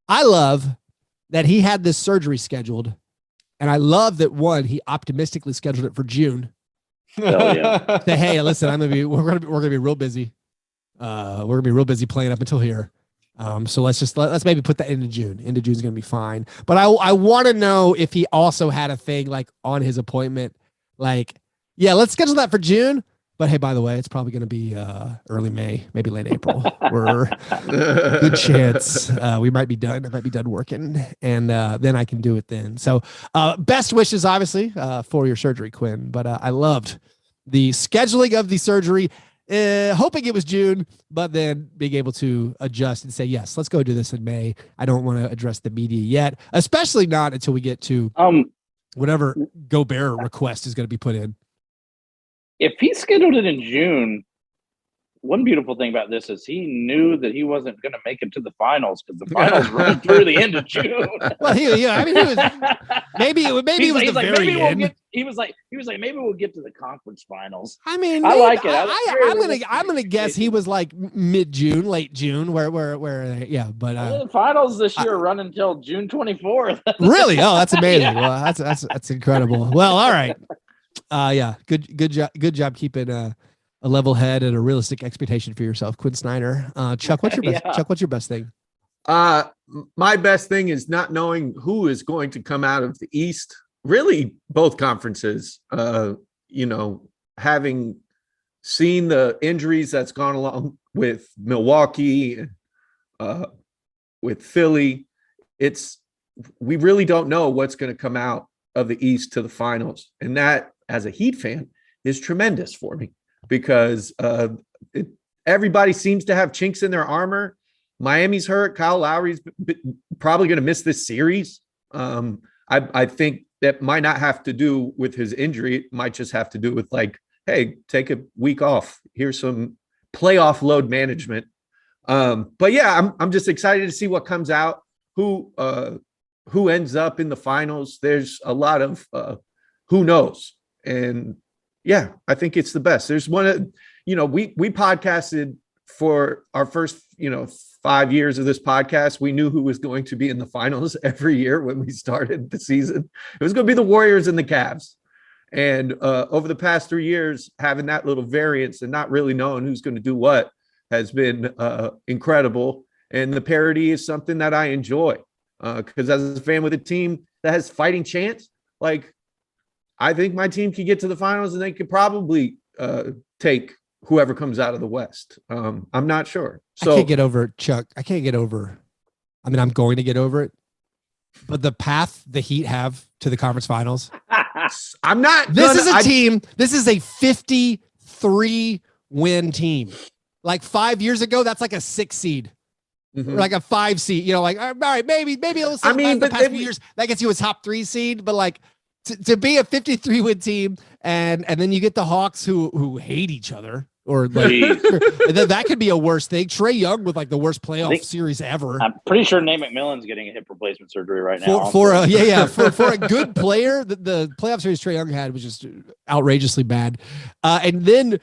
I love that he had this surgery scheduled. And I love that he optimistically scheduled it for June. Oh, yeah. Say, hey, listen, we're gonna be real busy. We're gonna be real busy playing up until here. So let's maybe put that into June. Into June's gonna be fine. But I want to know if he also had a thing like on his appointment, like, yeah, let's schedule that for June. But hey, by the way, it's probably going to be early May, maybe late April. We're good chance we might be done. I might be done working, and then I can do it then. So, best wishes, obviously, for your surgery, Quinn. But I loved the scheduling of the surgery, hoping it was June, but then being able to adjust and say, yes, let's go do this in May. I don't want to address the media yet, especially not until we get to whatever Gobert request is going to be put in. If he scheduled it in June, one beautiful thing about this is he knew that he wasn't going to make it to the finals because the finals run through the end of June. Well, he was maybe it was the like, very end. He was like, maybe we'll get to the conference finals. I mean, I like it. I'm gonna guess he was like mid-June, late June, where yeah. But the finals this year run until June 24th. Really? Oh, that's amazing. Yeah. Well, that's incredible. Well, all right. Yeah, good job keeping a level head and a realistic expectation for yourself, Quinn Snyder. Chuck, what's your best? Chuck, what's your best thing? My best thing is not knowing who is going to come out of the East. Really, both conferences. Having seen the injuries that's gone along with Milwaukee, with Philly, we really don't know what's going to come out of the East to the finals, and that, as a Heat fan, is tremendous for me because everybody seems to have chinks in their armor. Miami's hurt. Kyle Lowry's probably going to miss this series. I think that might not have to do with his injury. It might just have to do with like, hey, take a week off. Here's some playoff load management. But yeah, I'm just excited to see what comes out. Who ends up in the finals? There's a lot of who knows. And yeah, I think it's the best. There's one, we podcasted for our first, 5 years of this podcast. We knew who was going to be in the finals every year when we started the season. It was going to be the Warriors and the Cavs. And over the past 3 years, having that little variance and not really knowing who's going to do what has been incredible. And the parity is something that I enjoy because as a fan with a team that has fighting chance, like I think my team could get to the finals and they could probably take whoever comes out of the West. I'm not sure. So I can't get over it, Chuck. I can't get over. I mean, I'm going to get over it, but the path the Heat have to the conference finals. I'm not. This is a team. This is a 53 win team. Like 5 years ago, that's like a 6 seed. Or like a 5 seed, like, all right, maybe it'll I mean, the past few years that gets you a top 3 seed, but like to be a 53 win team and then you get the Hawks who hate each other or like that could be a worse thing. Trae Young with like the worst playoff series ever. I'm pretty sure Nate McMillan's getting a hip replacement surgery right now. For a good player, the playoff series Trae Young had was just outrageously bad. And then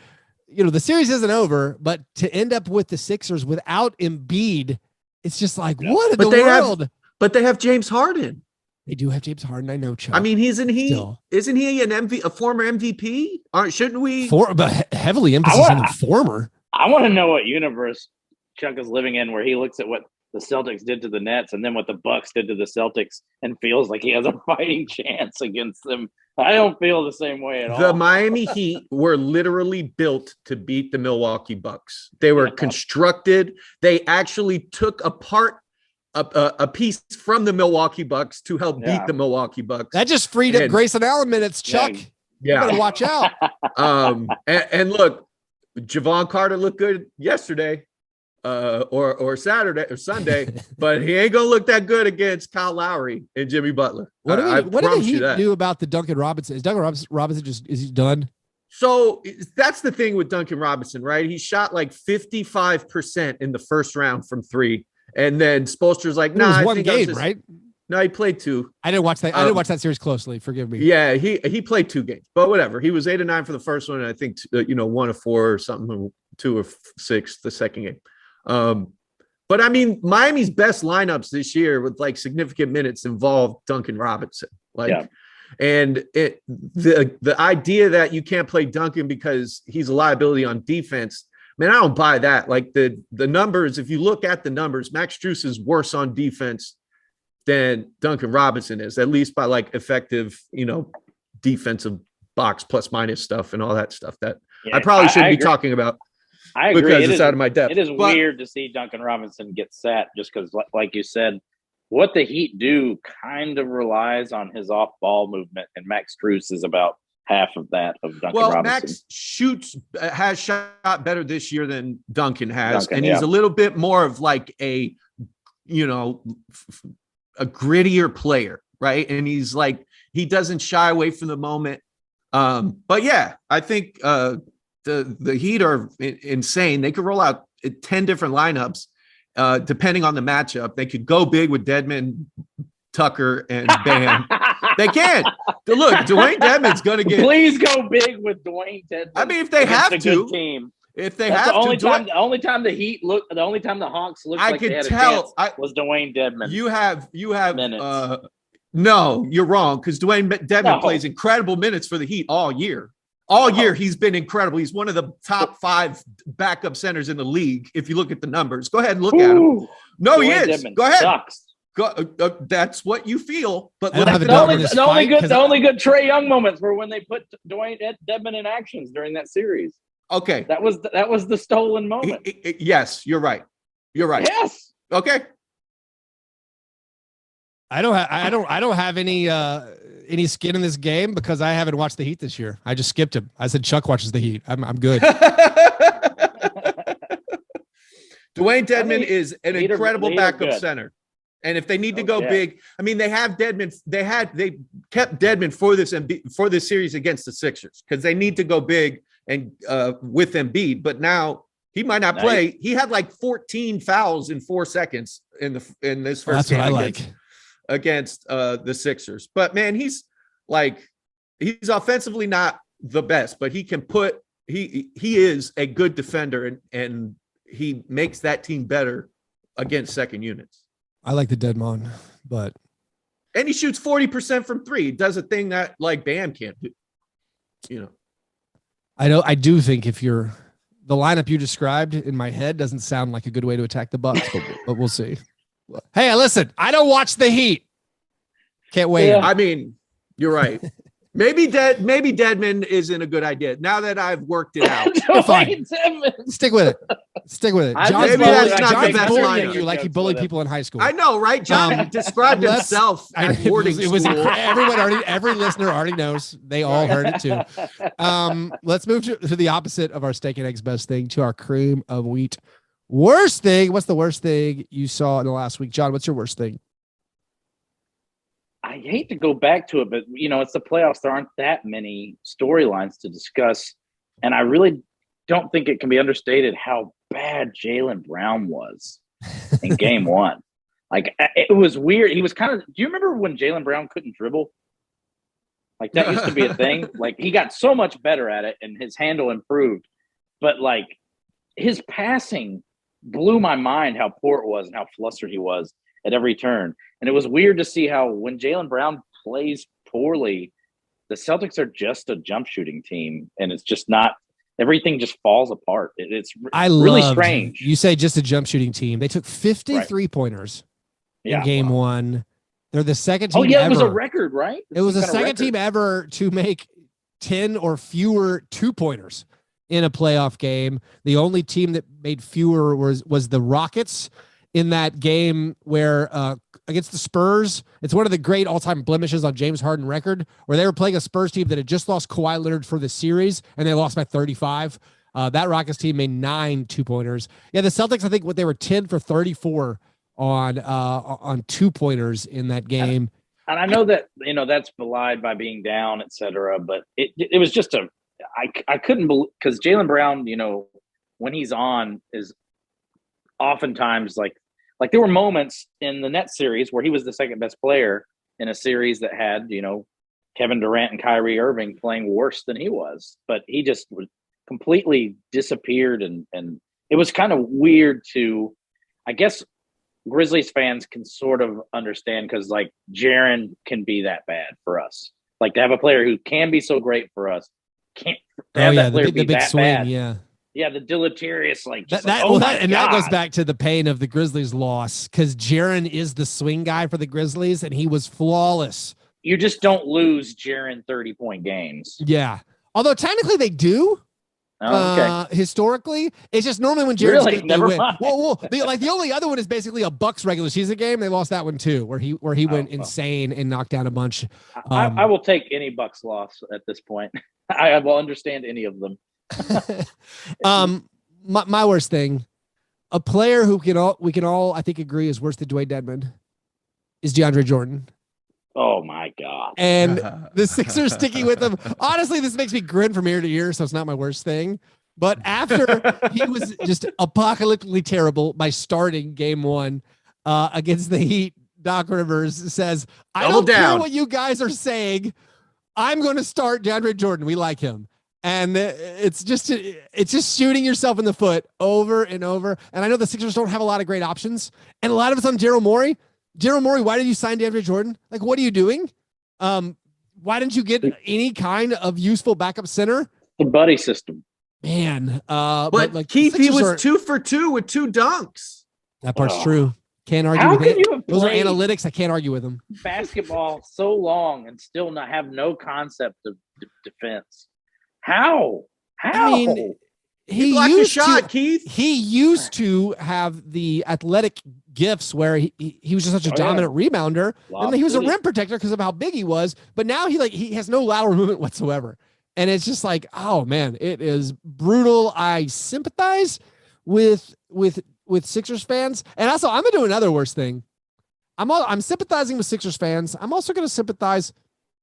the series isn't over, but to end up with the Sixers without Embiid, it's just like, what in the world? But they have James Harden. They do have James Harden. I know, Chuck. I mean, isn't he a former MVP? Shouldn't we? But heavily emphasis on the former. I want to know what universe Chuck is living in where he looks at what the Celtics did to the Nets and then what the Bucks did to the Celtics and feels like he has a fighting chance against them. I don't feel the same way at all. The Miami Heat were literally built to beat the Milwaukee Bucks. They were constructed. They actually took apart a piece from the Milwaukee Bucks to help beat the Milwaukee Bucks. That just freed up Grayson Allen minutes, Chuck. Yeah. You better watch out. And look, Javon Carter looked good yesterday. Or Saturday or Sunday, but he ain't gonna look that good against Kyle Lowry and Jimmy Butler. What do the Heat do about the Duncan Robinson? Is Duncan Robinson is he done? So that's the thing with Duncan Robinson, right? He shot like 55% in the first round from 3, and then Spoelstra's like, "Nah, one game, right? No, he played 2. I didn't watch that. I didn't watch that series closely. Forgive me. Yeah, he played 2 games, but whatever. He was 8 of 9 for the first one, and I think 1 of 4 or something, 2 of 6 the second game. But I mean, Miami's best lineups this year with like significant minutes involved Duncan Robinson. And the idea that you can't play Duncan because he's a liability on defense, man, I don't buy that. Like the numbers, if you look at the numbers, Max Strus is worse on defense than Duncan Robinson is, at least by like effective, defensive box plus minus stuff and all that stuff that I probably shouldn't be talking about. I agree. Because it's out of my depth. It is weird to see Duncan Robinson get sat just because, like you said, what the Heat do kind of relies on his off-ball movement, and Max Strus is about half of that of Duncan Robinson. Max has shot better this year than Duncan has, and he's a little bit more of like a grittier player, right? And he's like he doesn't shy away from the moment. But yeah, I think. the Heat are insane. They could roll out 10 different lineups depending on the matchup. They could go big with Dedmon, Tucker, and Bam. They can. Look, Dwayne Dedmon's going to get. Please go big with Dwayne Dedmon. I mean, if they have to. Team. If they That's have the only to. time, the only time the Heat looked, the only time the Hawks looked like they had a chance was Dwayne Dedmon. You have minutes. No, you're wrong, because Dwayne Dedmon plays incredible minutes for the Heat all year. All year, he's been incredible. He's one of the top 5 backup centers in the league. If you look at the numbers, go ahead and look at him. No, Dwayne he is. Dedmon go ahead. Sucks. That's what you feel. But the only good Trae Young moments were when they put Dwayne Dedmon in actions during that series. Okay, that was the stolen moment. Yes, you're right. You're right. Yes. Okay. I don't have any skin in this game because I haven't watched the Heat this year. I just skipped him. I said Chuck watches the Heat. I'm good. Dwayne Dedmon is an incredible backup center. And if they need to go big, I mean, they have Dedmon. They kept Dedmon for this series against the Sixers because they need to go big and with Embiid. But now he might not play. He had like 14 fouls in 4 seconds in this first game against the Sixers. But man, he's offensively not the best, but he can put. He is a good defender and he makes that team better against second units. I like the Dedmon, and he shoots 40% from 3. He does a thing that like Bam can't do. You know, I do think if the lineup you described in my head doesn't sound like a good way to attack the Bucks, but we'll see. Hey, listen, I don't watch the Heat. Can't wait. Yeah. I mean, you're right. Maybe Dedmon isn't a good idea. Now that I've worked it out, fine. Stick with it. John's bullying you like he bullied people in high school. I know, right? John described himself at boarding school. Every listener already knows. They all heard it too. Let's move to the opposite of our steak and eggs best thing, to our cream of wheat worst thing. What's the worst thing you saw in the last week? John, what's your worst thing? I hate to go back to it, but it's the playoffs. There aren't that many storylines to discuss. And I really don't think it can be understated how bad Jaylen Brown was in game 1. Like, it was weird. He was do you remember when Jaylen Brown couldn't dribble? Like, that used to be a thing. Like, he got so much better at it and his handle improved. But like, his passing blew my mind how poor it was and how flustered he was at every turn. And it was weird to see how when Jaylen Brown plays poorly, the Celtics are just a jump shooting team. And it's just not – everything just falls apart. It's really strange. You say just a jump shooting team. They took 50 3-pointers in game 1. They're the second team ever. It was a record, right? It was the second team ever to make 10 or fewer 2-pointers in a playoff game. The only team that made fewer was the Rockets in that game where against the Spurs. It's one of the great all-time blemishes on James Harden record, where they were playing a Spurs team that had just lost Kawhi Leonard for the series, and they lost by 35. That Rockets team made 9 2-pointers. Yeah, the Celtics, I think they were 10 for 34 on 2-pointers in that game. And I know that, that's belied by being down, et cetera, but it was just I couldn't believe, because Jaylen Brown, when he's on, is oftentimes like there were moments in the Nets series where he was the second best player in a series that had, Kevin Durant and Kyrie Irving playing worse than he was, but he just completely disappeared. And it was kind of weird I guess Grizzlies fans can sort of understand, because like Jaren can be that bad for us. Like, to have a player who can be so great for us, can't have that player be that swing, bad. Yeah, the deleterious, that goes back to the pain of the Grizzlies loss, because Jaren is the swing guy for the Grizzlies, and he was flawless. You just don't lose Jaren 30-point games. Yeah, although technically they do. Oh, okay. Historically, it's just normally when Jaren's really? Never win. Mind. Well, the only other one is basically a Bucks regular season game. They lost that one too, where he went insane and knocked down a bunch. I will take any Bucks loss at this point. I will understand any of them. My worst thing, a player who we can all I think agree is worse than Dwayne Dedmon, is DeAndre Jordan. Oh my God. And the Sixers sticking with him. Honestly, this makes me grin from ear to ear, so it's not my worst thing. But after he was just apocalyptically terrible by starting game 1 against the Heat, Doc Rivers says, I don't care what you guys are saying. I'm going to start DeAndre Jordan. We like him. And it's just shooting yourself in the foot over and over. And I know the Sixers don't have a lot of great options. And a lot of it's on Daryl Morey. Daryl Morey, why did you sign DeAndre Jordan? Like, what are you doing? Why didn't you get any kind of useful backup center? The buddy system. Man. But like Keith, he was 2 for 2 with 2 dunks. That part's true. Can't argue with it. Those are analytics. I can't argue with them. Basketball so long and still not have no concept of defense. How? I mean, he used to have the athletic gifts where he was just such a dominant rebounder, and he was a rim protector because of how big he was. But now he has no lateral movement whatsoever, and it's just like, oh man, it is brutal. I sympathize with Sixers fans, and also I'm gonna do another worse thing. I'm sympathizing with Sixers fans. I'm also gonna sympathize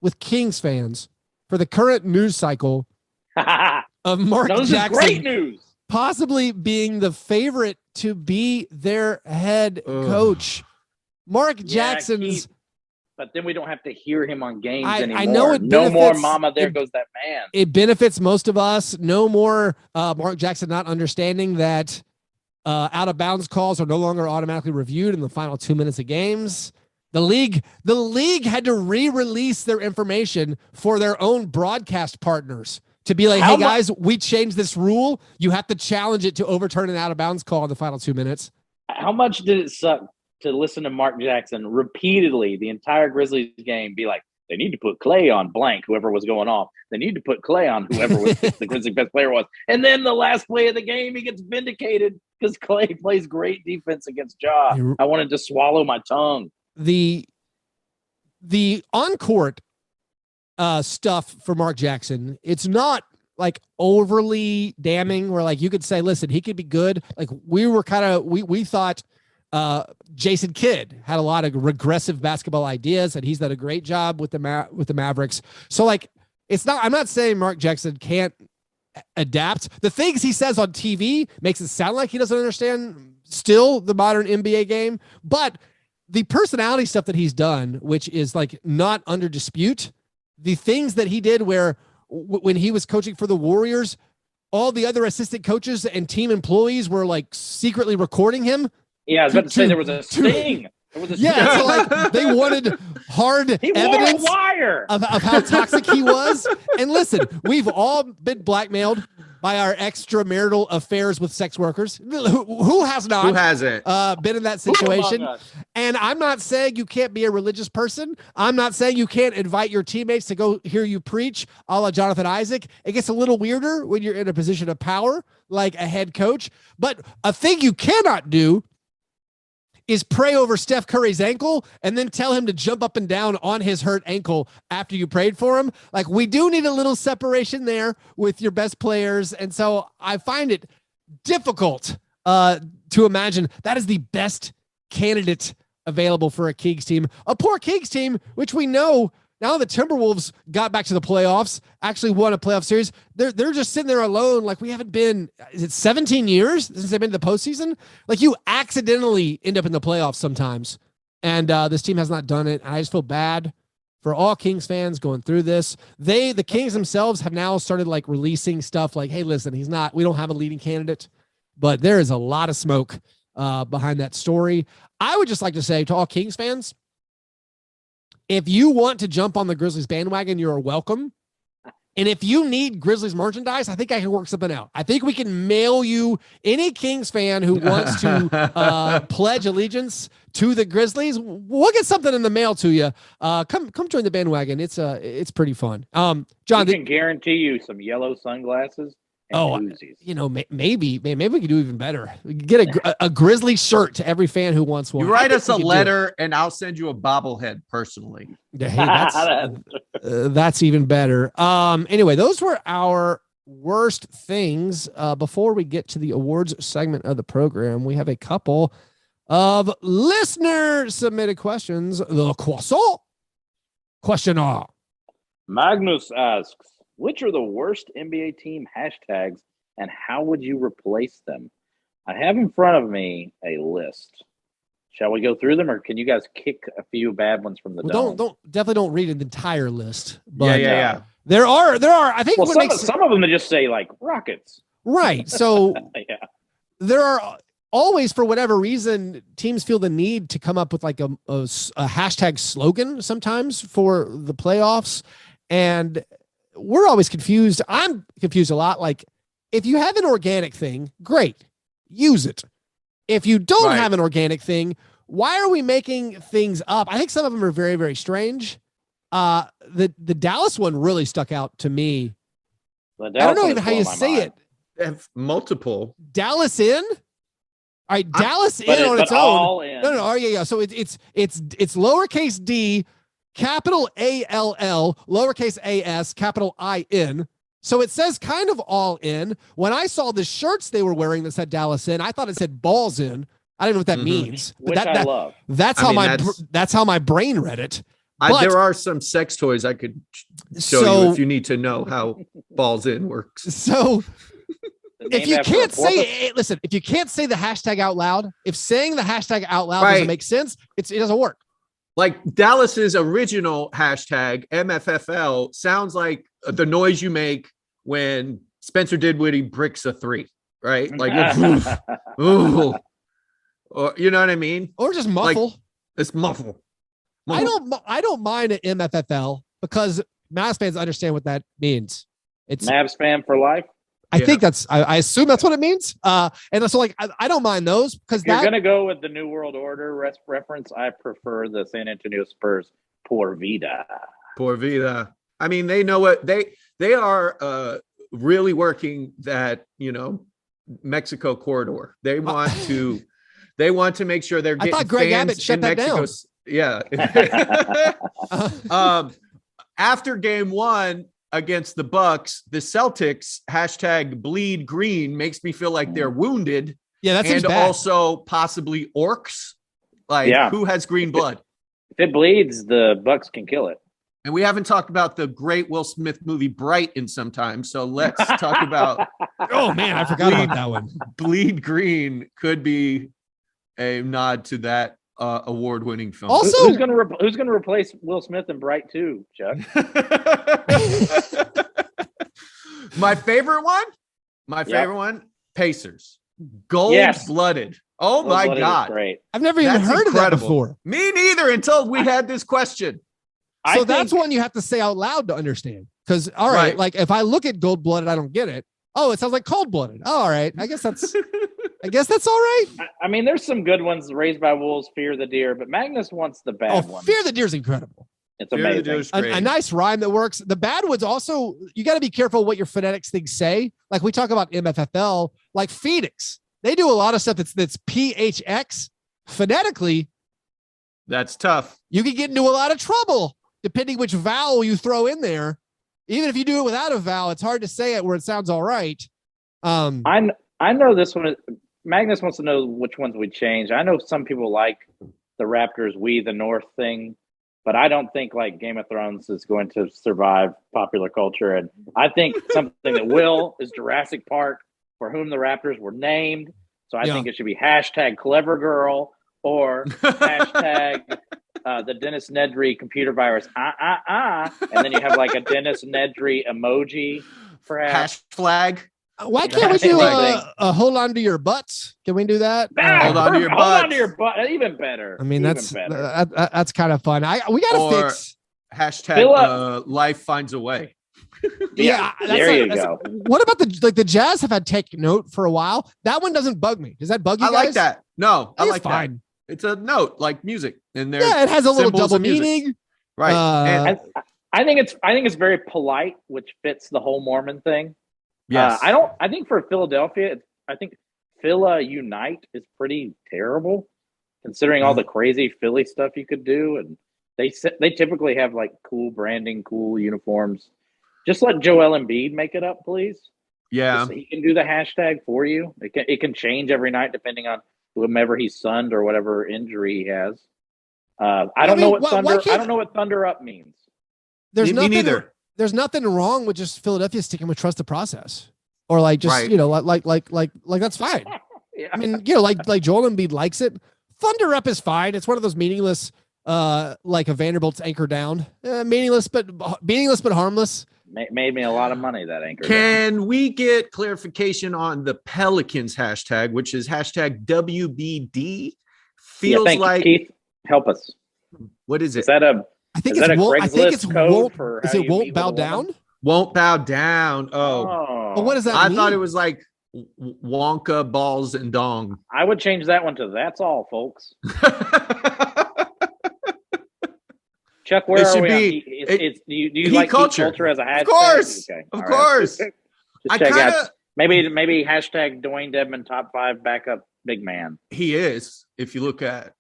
with Kings fans for the current news cycle of Mark Jackson, great news, possibly being the favorite to be their head coach. Mark Jackson's. But then we don't have to hear him on games anymore. I know no more mama, there goes that man. It benefits most of us. No more Mark Jackson not understanding that out of bounds calls are no longer automatically reviewed in the final 2 minutes of games. The league had to re-release their information for their own broadcast partners to be like, hey guys, we changed this rule. You have to challenge it to overturn an out of bounds call in the final 2 minutes. How much did it suck to listen to Mark Jackson repeatedly the entire Grizzlies game be like, they need to put Clay on blank, whoever was going off. They need to put Clay on whoever was the Grizzlies' best player was. And then the last play of the game, he gets vindicated because Clay plays great defense against Ja. I wanted to swallow my tongue. The on-court stuff for Mark Jackson, it's not like overly damning where like you could say, listen, he could be good. Like we thought Jason Kidd had a lot of regressive basketball ideas and he's done a great job with the Mavericks. So like, I'm not saying Mark Jackson can't adapt. The things he says on TV makes it sound like he doesn't understand still the modern NBA game, but the personality stuff that he's done, which is like not under dispute, the things that he did where when he was coaching for the Warriors, all the other assistant coaches and team employees were like secretly recording him. Yeah, I was about to say there was a sting. Yeah, so like they wanted hard evidence of how toxic he was. And listen, we've all been blackmailed by our extramarital affairs with sex workers. Who has not? Who hasn't been in that situation? And I'm not saying you can't be a religious person. I'm not saying you can't invite your teammates to go hear you preach, a la Jonathan Isaac. It gets a little weirder when you're in a position of power, like a head coach. But a thing you cannot do is pray over Steph Curry's ankle and then tell him to jump up and down on his hurt ankle after you prayed for him. Like we do need a little separation there with your best players. And so I find it difficult to imagine that is the best candidate available for a Kings team, a poor Kings team, which we know now the Timberwolves got back to the playoffs, actually won a playoff series. They're just sitting there alone. Like we haven't been, is it 17 years since they've been to the postseason? Like you accidentally end up in the playoffs sometimes. And this team has not done it. I just feel bad for all Kings fans going through this. The Kings themselves have now started like releasing stuff like, hey, listen, we don't have a leading candidate, but there is a lot of smoke behind that story. I would just like to say to all Kings fans, if you want to jump on the Grizzlies bandwagon, you're welcome. And if you need Grizzlies merchandise, I think I can work something out. I think we can mail you any Kings fan who wants to pledge allegiance to the Grizzlies. We'll get something in the mail to you. Come join the bandwagon. It's pretty fun. John, I can guarantee you some yellow sunglasses. You know, maybe we could do even better. We could get a Grizzly shirt to every fan who wants one. You write us a letter and I'll send you a bobblehead personally. Hey, that's even better. Anyway, those were our worst things. Before we get to the awards segment of the program, we have a couple of listener submitted questions. The croissant questioner. Magnus asks, which are the worst NBA team hashtags and how would you replace them? I have in front of me a list. Shall we go through them, or can you guys kick a few bad ones from the dome? Definitely don't read an entire list. But yeah. There are. I think some of them that just say like rockets. Right. So yeah. There are always, for whatever reason, teams feel the need to come up with like a hashtag slogan sometimes for the playoffs. And we're always confused. I'm confused a lot. Like, if you have an organic thing, great, use it. If you don't have an organic thing, why are we making things up? I think some of them are very, very strange. The Dallas one really stuck out to me. I don't know even how you say it. They have multiple. Dallas in? All right, Dallas in on its own. No. Oh, yeah. So it's lowercase d, capital ALL, lowercase AS, capital IN. So it says kind of all in. When I saw the shirts they were wearing that said Dallas in, I thought it said balls in. I don't know what that means. Which I love. That's how my brain read it. There are some sex toys I could show you if you need to know how balls in works. So if you can't say it, listen, if you can't say the hashtag out loud, if saying the hashtag out loud doesn't make sense, it doesn't work. Like Dallas's original hashtag MFFL sounds like the noise you make when Spencer Dinwiddie bricks a three, right? Like, ooh, or you know what I mean? Or just muffle. Like, it's muffle. I don't mind an MFFL because Mavs fans understand what that means. It's Mavs fan for life. I think I assume that's what it means. And so like I don't mind those because you're gonna go with the New World Order reference. I prefer the San Antonio Spurs Por Vida. Por Vida. I mean, they know what they are really working that, Mexico corridor. They want to make sure they're getting. I thought Greg fans Abbott shut in that Mexico. down. Yeah. After game one against the Bucks, the Celtics hashtag bleed green makes me feel like they're wounded. Yeah, that seems and bad. Also possibly orcs. Like who has green blood? If it bleeds, the Bucks can kill it. And we haven't talked about the great Will Smith movie Bright in some time. So let's talk about. Oh man, I forgot about that one. Bleed green could be a nod to that award-winning film. Also, who's going to replace Will Smith in Bright 2, Chuck? My favorite one, Pacers. Gold-blooded. Oh my God. Great. I've never even heard of that before. Me neither until we had this question. So that's one you have to say out loud to understand. Because, all right, like if I look at gold-blooded, I don't get it. Oh, it sounds like cold-blooded. Oh, all right. I guess that's all right. I mean, there's some good ones. Raised by Wolves, Fear the Deer, but Magnus wants the bad one. Fear the Deer is incredible. It's amazing. A nice rhyme that works. The bad ones also, you got to be careful what your phonetics things say. Like we talk about MFFL, like Phoenix. They do a lot of stuff that's PHX. Phonetically, that's tough. You can get into a lot of trouble depending which vowel you throw in there. Even if you do it without a vowel, it's hard to say it where it sounds all right. I know this one. Magnus wants to know which ones we change. I know some people like the Raptors "We the North" thing, but I don't think like Game of Thrones is going to survive popular culture. And I think something that will is Jurassic Park, for whom the Raptors were named. So I think it should be hashtag Clever Girl or hashtag the Dennis Nedry computer virus. And then you have like a Dennis Nedry emoji, perhaps. Flag. Why can't we do a hold on to your butts? Can we do that? Hold on to your butts. Hold on to your butt. Even better. I mean, that's kind of fun. We got to fix hashtag life finds a way. Yeah, there you go. What about the Jazz have had take note for a while? That one doesn't bug me. Does that bug you guys? I like that. No, I like fine. That. It's a note like music in there. Yeah, it has a little double meaning. Right. I think it's very polite, which fits the whole Mormon thing. Yes. I think for Philadelphia, I think Phila Unite is pretty terrible considering all the crazy Philly stuff you could do. And they typically have like cool branding, cool uniforms. Just let Joel Embiid make it up, please. Yeah. He can do the hashtag for you. It can change every night depending on whomever he's sunned or whatever injury he has. I don't know what Thunder Up means. There's me neither. There's nothing wrong with just Philadelphia sticking with trust the process. or like just Right. like that's fine. Yeah. I mean, like Joel Embiid likes it. Thunder up is fine. It's one of those meaningless, like a Vanderbilt's anchor down, meaningless but harmless. Made me a lot of money, that anchor. Can we get clarification on the Pelicans hashtag, which is hashtag WBD? Feels like Keith, help us. What is it? Is that a? I think Is that it's a won't. I think Craigslist it's code won't. for Is how it you won't meet bow with a woman? down? Won't bow down. Oh, But what does that I mean? thought it was like Wonka balls and dong. I would change that one to "That's all, folks." Chuck, where It are should we? be- Do you Heat like culture. heat culture as a hashtag? Of course. Okay. Of All right. course. Just I check kind out. of Maybe hashtag Dwayne Dedman top 5 backup big man. he is, if you look at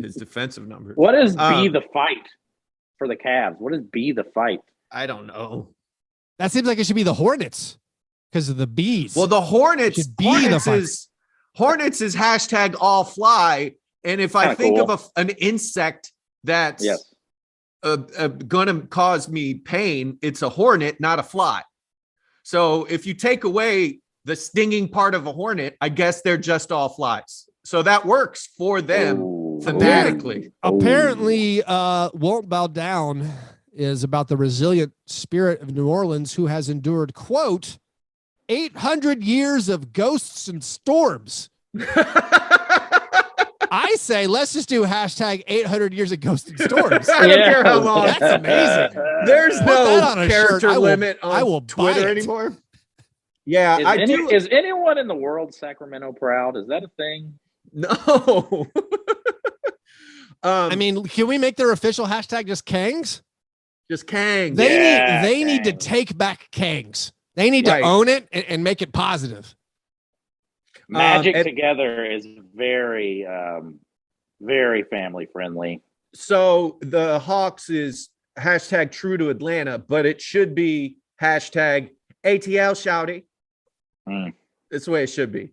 his defensive numbers. What is be the fight for the Cavs? What is be the fight? I don't know. That seems like it should be the Hornets because of the bees. Well, the Hornets Should be the fight. Hornets is hashtag all fly. And if I Kinda think cool. of an insect that's Yes. gonna cause me pain, it's a hornet, not a fly. So if you take away the stinging part of a hornet, I guess they're just all flies. So that works for them Ooh. thematically. Apparently, won't bow down is about the resilient spirit of New Orleans, who has endured, quote, 800 years of ghosts and storms. I say, let's just do hashtag 800 years of ghosts and storms. I don't care how long. That's amazing. There's Put that no on a character shirt. limit I will on buy Twitter it. anymore. Yeah, Is anyone in the world Sacramento proud? Is that a thing? No. I mean, can we make their official hashtag just Kangs? Just Kang. They need to take back Kangs. They need to Right. own it and make it positive. Magic and- Together is very, very family friendly. So the Hawks is hashtag true to Atlanta, but it should be hashtag ATL shouty. That's the way it should be.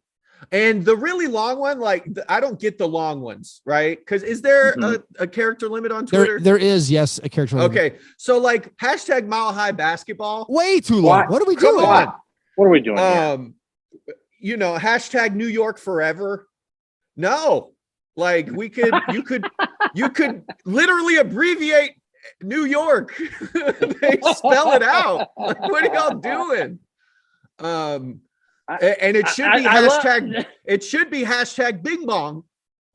And the really long one, like I don't get the long ones, right? Because is there a character limit on Twitter? There is, yes, a character limit. Okay, so like hashtag Mile High Basketball. Way too long. What are we Come doing? on. What are we doing here? You know, hashtag New York forever. No, like you could literally abbreviate New York. They spell it out. Like, what are y'all doing? And it should be it should be hashtag Bing Bong.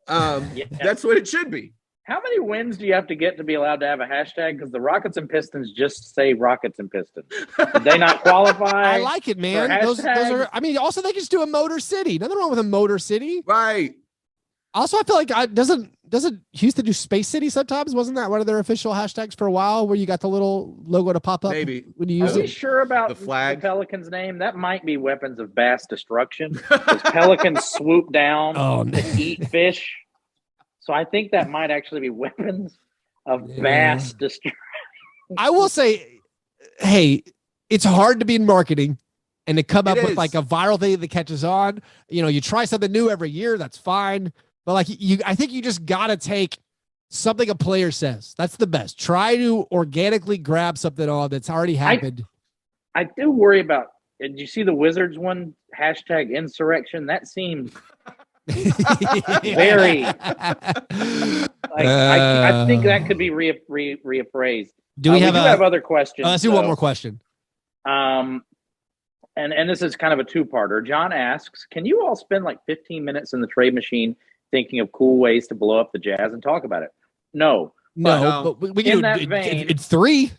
That's what it should be. How many wins do you have to get to be allowed to have a hashtag? Because the Rockets and Pistons just say Rockets and Pistons. Did they not qualify? I like it, man. Those are. I mean, also they can just do a Motor City. Nothing wrong with a Motor City. Right. Also, I feel like doesn't Houston do Space City sometimes? Wasn't that one of their official hashtags for a while, where you got the little logo to pop up? Maybe when you use Are we it. sure about the flag? The Pelicans' name? That might be Weapons of Bass Destruction. Because Pelicans swoop down and eat fish. So I think that might actually be Weapons of Bass Destruction. I will say, hey, it's hard to be in marketing and to come up with like a viral thing that catches on. You know, you try something new every year, that's fine. But like I think you just gotta take something a player says. That's the best. Try to organically grab something on that's already happened. I do worry about. Did you see the Wizards one? Hashtag insurrection. That seems very. I think that could be reappraised. Do we have other questions? Let's do one more question. And this is kind of a two-parter. John asks, can you all spend like 15 minutes in the trade machine thinking of cool ways to blow up the Jazz and talk about it? No, but we can in do that it vein, in three.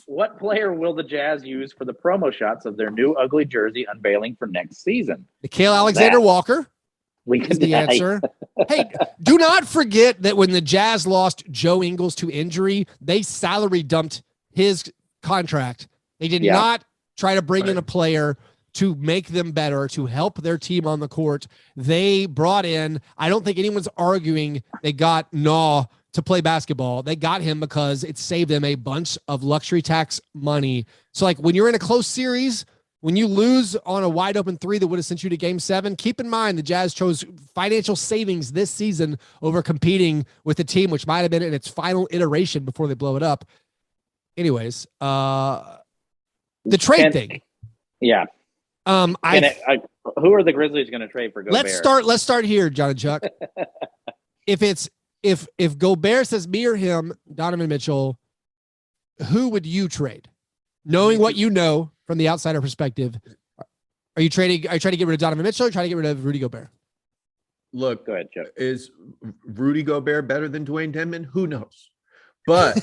What player will the Jazz use for the promo shots of their new ugly jersey unveiling for next season? Nickeil Alexander-Walker is the answer. Hey, do not forget that when the Jazz lost Joe Ingles to injury, they salary dumped his contract. They did not try to bring in a player to make them better, to help their team on the court. They brought in, I don't think anyone's arguing they got Naw to play basketball. They got him because it saved them a bunch of luxury tax money. So like when you're in a close series, when you lose on a wide open three that would have sent you to game 7, keep in mind the Jazz chose financial savings this season over competing with a team which might have been in its final iteration before they blow it up. Anyways, the trade thing. Yeah. Who are the Grizzlies going to trade for Gobert? Let's start here, John and Chuck. If Gobert says me or him, Donovan Mitchell, who would you trade? Knowing what you know from the outsider perspective, are you trying to get rid of Donovan Mitchell or trying to get rid of Rudy Gobert? Look, go ahead, Joe. Is Rudy Gobert better than Dwayne Dedmon? Who knows? But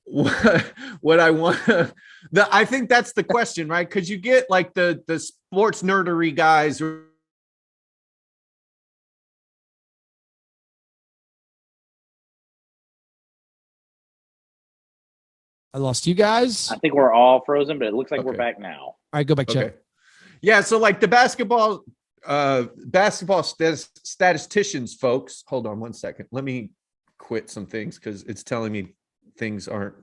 what I want, I think that's the question, right? Because you get like the sports nerdery guys. I lost you guys. I think we're all frozen, but it looks like we're back now. All right, go back, Chuck. Okay. Yeah, so like the basketball statisticians, folks. Hold on one second. Let me quit some things because it's telling me things aren't.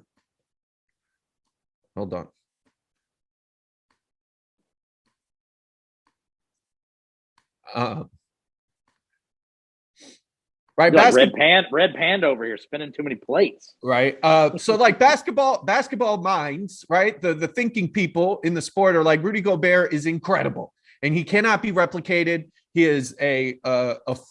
Hold on. Right, like red panda over here spinning too many plates. Right. So like basketball minds, right? The thinking people in the sport are like Rudy Gobert is incredible and he cannot be replicated. He is a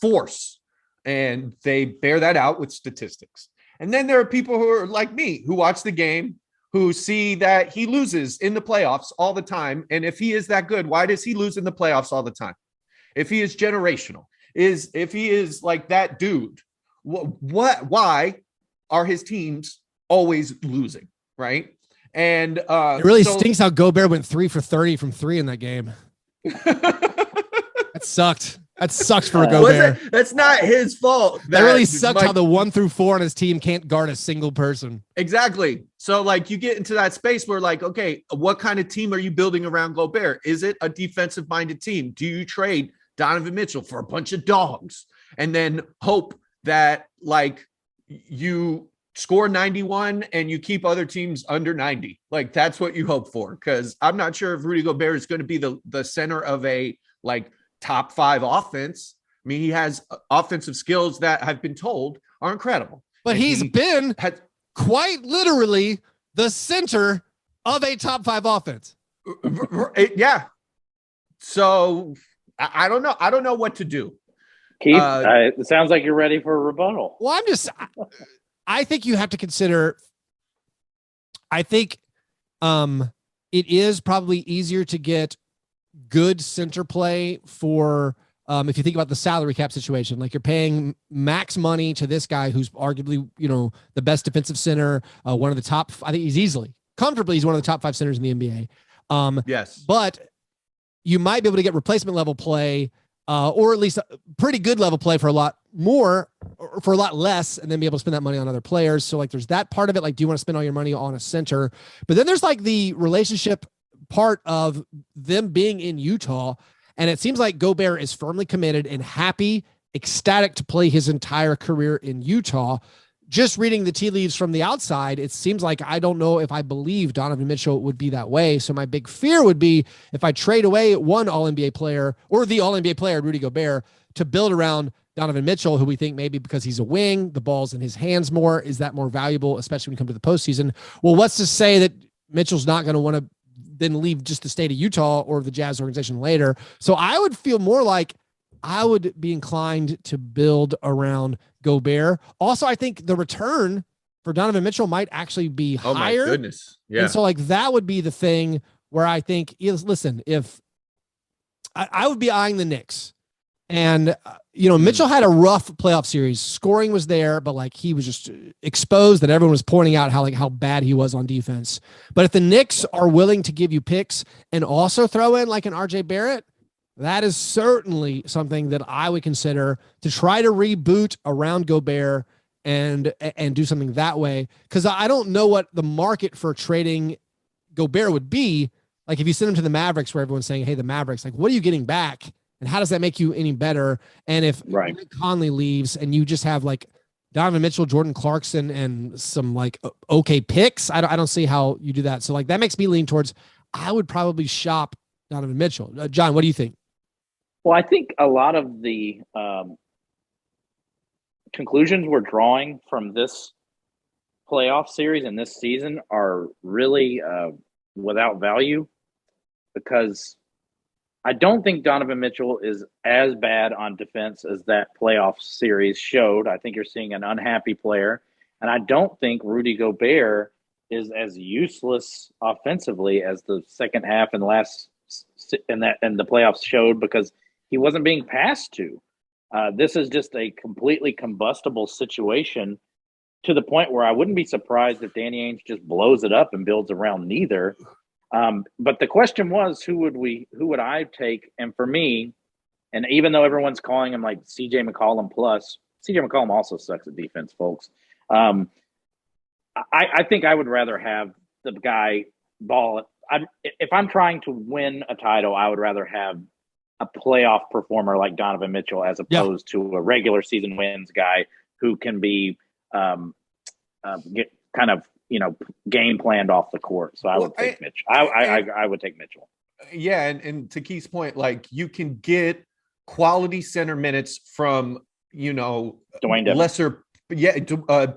force, and they bear that out with statistics. And then there are people who are like me who watch the game, who see that he loses in the playoffs all the time. And if he is that good, why does he lose in the playoffs all the time? If he is generational. If he is like that dude, why are his teams always losing, right? And it really stinks how Gobert went 3 for 30 from 3 in that game. That sucked. That sucks for Gobert. That's not his fault. That really sucked how the 1 through 4 on his team can't guard a single person. Exactly. So like you get into that space where like, okay, what kind of team are you building around Gobert? Is it a defensive minded team? Do you trade Donovan Mitchell for a bunch of dogs and then hope that like you score 91 and you keep other teams under 90? Like that's what you hope for. Cause I'm not sure if Rudy Gobert is going to be the center of a like top 5 offense. I mean, he has offensive skills that have been told are incredible, but he's been quite literally the center of a top 5 offense. Yeah. So I don't know. I don't know what to do. Keith, it sounds like you're ready for a rebuttal. Well, I think you have to consider, I think it is probably easier to get good center play for, if you think about the salary cap situation, like you're paying max money to this guy who's arguably, the best defensive center, one of the top, I think he's comfortably one of the top 5 centers in the NBA. Yes. But you might be able to get replacement level play, or at least a pretty good level play for a lot more, or for a lot less, and then be able to spend that money on other players. So like there's that part of it. Like, do you want to spend all your money on a center? But then there's like the relationship part of them being in Utah. And it seems like Gobert is firmly committed and happy, ecstatic to play his entire career in Utah. Just reading the tea leaves from the outside, it seems like I don't know if I believe Donovan Mitchell would be that way. So my big fear would be if I trade away one All-NBA player or the All-NBA player, Rudy Gobert, to build around Donovan Mitchell, who we think maybe because he's a wing, the ball's in his hands more. Is that more valuable, especially when you come to the postseason? Well, what's to say that Mitchell's not going to want to then leave just the state of Utah or the Jazz organization later? So I would feel more like I would be inclined to build around Gobert. Also, I think the return for Donovan Mitchell might actually be higher. Oh my goodness. Yeah. And so like that would be the thing where I think, listen, if I would be eyeing the Knicks, and Mitchell had a rough playoff series. Scoring was there, but like he was just exposed, that everyone was pointing out how bad he was on defense. But if the Knicks are willing to give you picks and also throw in like an RJ Barrett, that is certainly something that I would consider to try to reboot around Gobert and do something that way. Because I don't know what the market for trading Gobert would be. Like if you send him to the Mavericks, where everyone's saying, hey, the Mavericks, like what are you getting back? And how does that make you any better? And if Mike Conley leaves and you just have like Donovan Mitchell, Jordan Clarkson, and some like okay picks, I don't see how you do that. So like that makes me lean towards I would probably shop Donovan Mitchell. John, what do you think? Well, I think a lot of the conclusions we're drawing from this playoff series and this season are really without value, because I don't think Donovan Mitchell is as bad on defense as that playoff series showed. I think you're seeing an unhappy player. And I don't think Rudy Gobert is as useless offensively as the second half and the playoffs showed, because he wasn't being passed to. This is just a completely combustible situation, to the point where I wouldn't be surprised if Danny Ainge just blows it up and builds around neither. But the question was, who would I take? And for me, and even though everyone's calling him like CJ McCollum plus, CJ McCollum also sucks at defense, folks. I think I would rather have the guy ball. If I'm trying to win a title, I would rather have a playoff performer like Donovan Mitchell as opposed to a regular season wins guy who can be get kind of, game planned off the court. So I would take Mitch. I would take Mitchell. Yeah, and to Keith's point, like, you can get quality center minutes from Dwayne lesser. Yeah,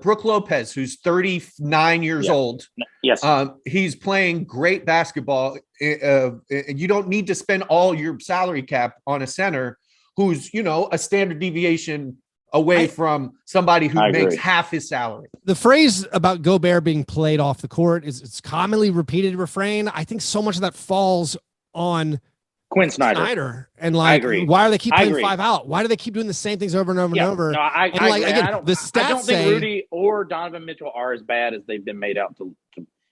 Brooke Lopez, who's 39 years old. Yes, he's playing great basketball. You don't need to spend all your salary cap on a center who's a standard deviation away from somebody who makes half his salary. The phrase about Gobert being played off the court it's commonly repeated refrain. I think so much of that falls on Quinn Snyder. And like, why do they keep playing 5 out? Why do they keep doing the same things over and over and over? No, I don't think Rudy or Donovan Mitchell are as bad as they've been made out to.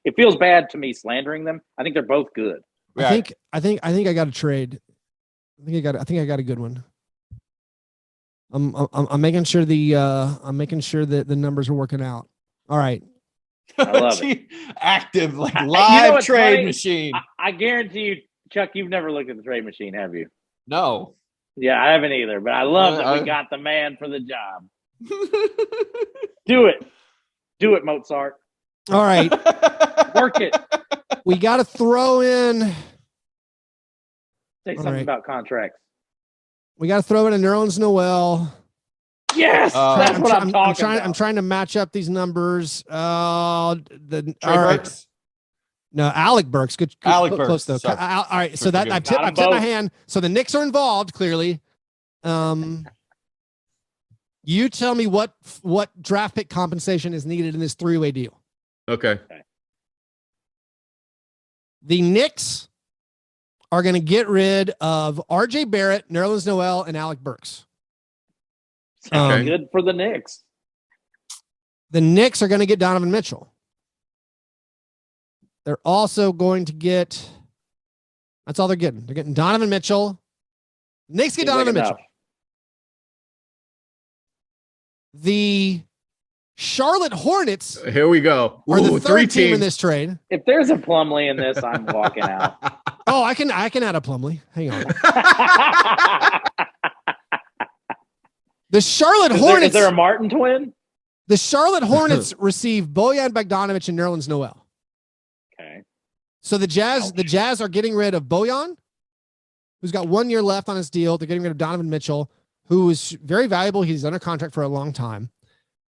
It feels bad to me slandering them. I think they're both good. Right. I think I got a trade. I think I got a good one. I'm making sure that the numbers are working out. All right. I love it. Active, like live trade funny? Machine. I guarantee you, Chuck, you've never looked at the trade machine, have you? No. Yeah, I haven't either, but I love that we got the man for the job. Do it, Mozart. All right. Work it. We got to throw in. Say something about contracts. We got to throw in a Nerlens Noel. Yes, that's what I'm talking about. I'm trying to match up these numbers. Burks. No, Alec Burks. Good Alec Burks. Close though. All right, so that I've tipped my hand. So the Knicks are involved clearly. You tell me what draft pick compensation is needed in this three-way deal. Okay. The Knicks are going to get rid of RJ Barrett, Nerlens Noel, and Alec Burks. Sounds good for the Knicks. The Knicks are going to get Donovan Mitchell. They're also going to get. That's all they're getting. They're getting Donovan Mitchell. Knicks get Donovan Mitchell. The Charlotte Hornets. Here we go. Are the third team in this trade. If there's a Plumlee in this, I'm walking out. Oh, I can add a Plumlee. Hang on. The Charlotte Hornets. Is there a Martin twin? The Charlotte Hornets receive Bojan Bogdanovic and Nerlens Noel. Okay. So the Jazz are getting rid of Bojan, who's got 1 year left on his deal. They're getting rid of Donovan Mitchell, who is very valuable. He's under contract for a long time.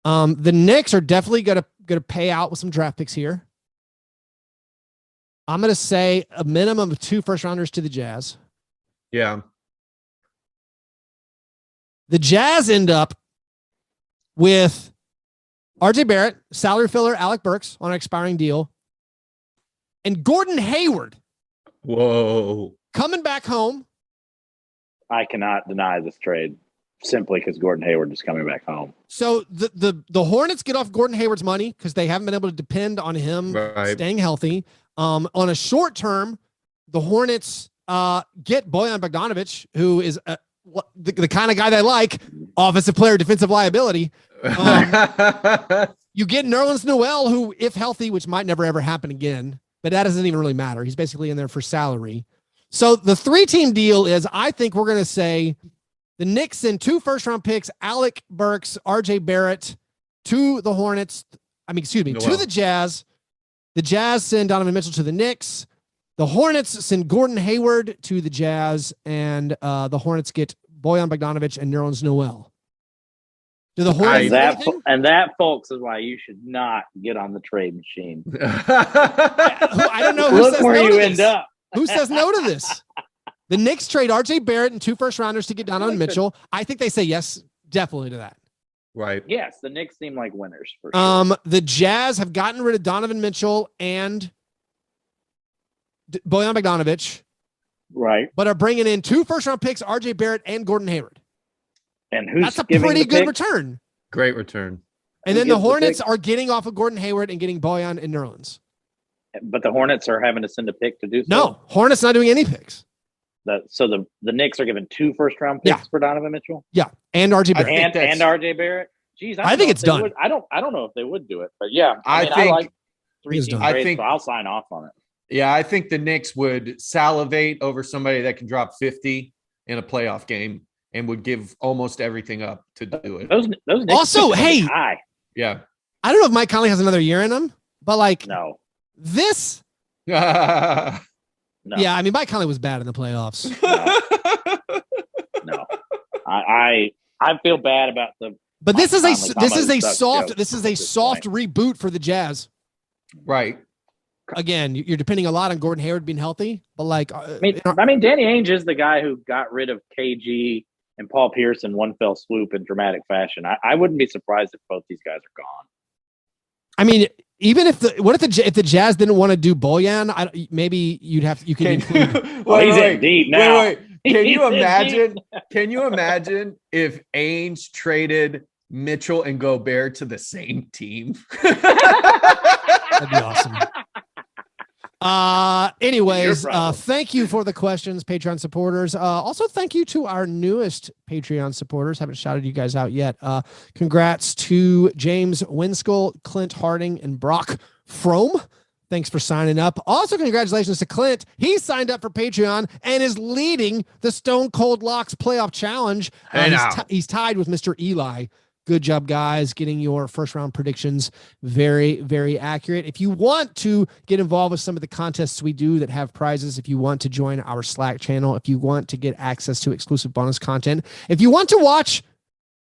The Knicks are definitely gonna pay out with some draft picks here. I'm gonna say a minimum of 2 first rounders to the Jazz. Yeah. The Jazz end up with RJ Barrett, salary filler, Alec Burks on an expiring deal, and Gordon Hayward. Whoa. Coming back home. I cannot deny this trade simply because Gordon Hayward is coming back home. So the Hornets get off Gordon Hayward's money because they haven't been able to depend on him staying healthy. On a short term, the Hornets get Bojan Bogdanovic, who is the kind of guy they like, offensive player, defensive liability. You get Nerlens Noel, who, if healthy, which might never ever happen again, but that doesn't even really matter. He's basically in there for salary. So the 3-team deal is, I think we're going to say the Knicks send 2 first-round picks, Alec Burks, RJ Barrett, to the Hornets. To the Jazz. The Jazz send Donovan Mitchell to the Knicks. The Hornets send Gordon Hayward to the Jazz, and the Hornets get Bojan Bogdanovic and Nerlens Noel. Do the Hornets that, folks, is why you should not get on the trade machine. I don't know who Look says where no you to end this. up. Who says no to this? The Knicks trade RJ Barrett and 2 first-rounders to get Donovan Mitchell. I think they say yes, definitely to that. Right. Yes, the Knicks seem like winners for sure. The Jazz have gotten rid of Donovan Mitchell and Bojan Bogdanovic. Right. But are bringing in 2 first-round picks, RJ Barrett and Gordon Hayward. And who's That's a pretty good return. Great return. And then the Hornets are getting off of Gordon Hayward and getting Bojan and Nerlens. But the Hornets are having to send a pick to do so. No, Hornets not doing any picks. So the Knicks are giving 2 first-round picks for Donovan Mitchell. Yeah, and RJ Barrett and RJ Barrett. Jeez, I think it's done. I don't know if they would do it, but yeah, I think I like 3-team trades, so I'll sign off on it. Yeah, I think the Knicks would salivate over somebody that can drop 50 in a playoff game and would give almost everything up to do it. Those Knicks also, hey, high. Yeah, I don't know if Mike Conley has another year in him, but like this. No. Yeah, I mean, Mike Conley was bad in the playoffs. No. I feel bad about the. But this is a soft reboot for the Jazz. Right. Again, you're depending a lot on Gordon Hayward being healthy, but like, I mean, Danny Ainge is the guy who got rid of KG and Paul Pierce in one fell swoop in dramatic fashion. I wouldn't be surprised if both these guys are gone. I mean, even if the Jazz didn't want to do Bojan, maybe you can include. He's in deep now. Wait. Can you imagine? Can you imagine if Ainge traded Mitchell and Gobert to the same team? That'd be awesome. Anyways, thank you for the questions, Patreon supporters. Also, thank you to our newest Patreon supporters. Haven't shouted you guys out yet. Congrats to James Winskull, Clint Harding, and Brock Frome. Thanks for signing up. Also, congratulations to Clint. He signed up for Patreon and is leading the Stone Cold Locks playoff challenge. He's tied with Mr. Eli. Good job, guys, getting your first-round predictions very, very accurate. If you want to get involved with some of the contests we do that have prizes, if you want to join our Slack channel, if you want to get access to exclusive bonus content, if you want to watch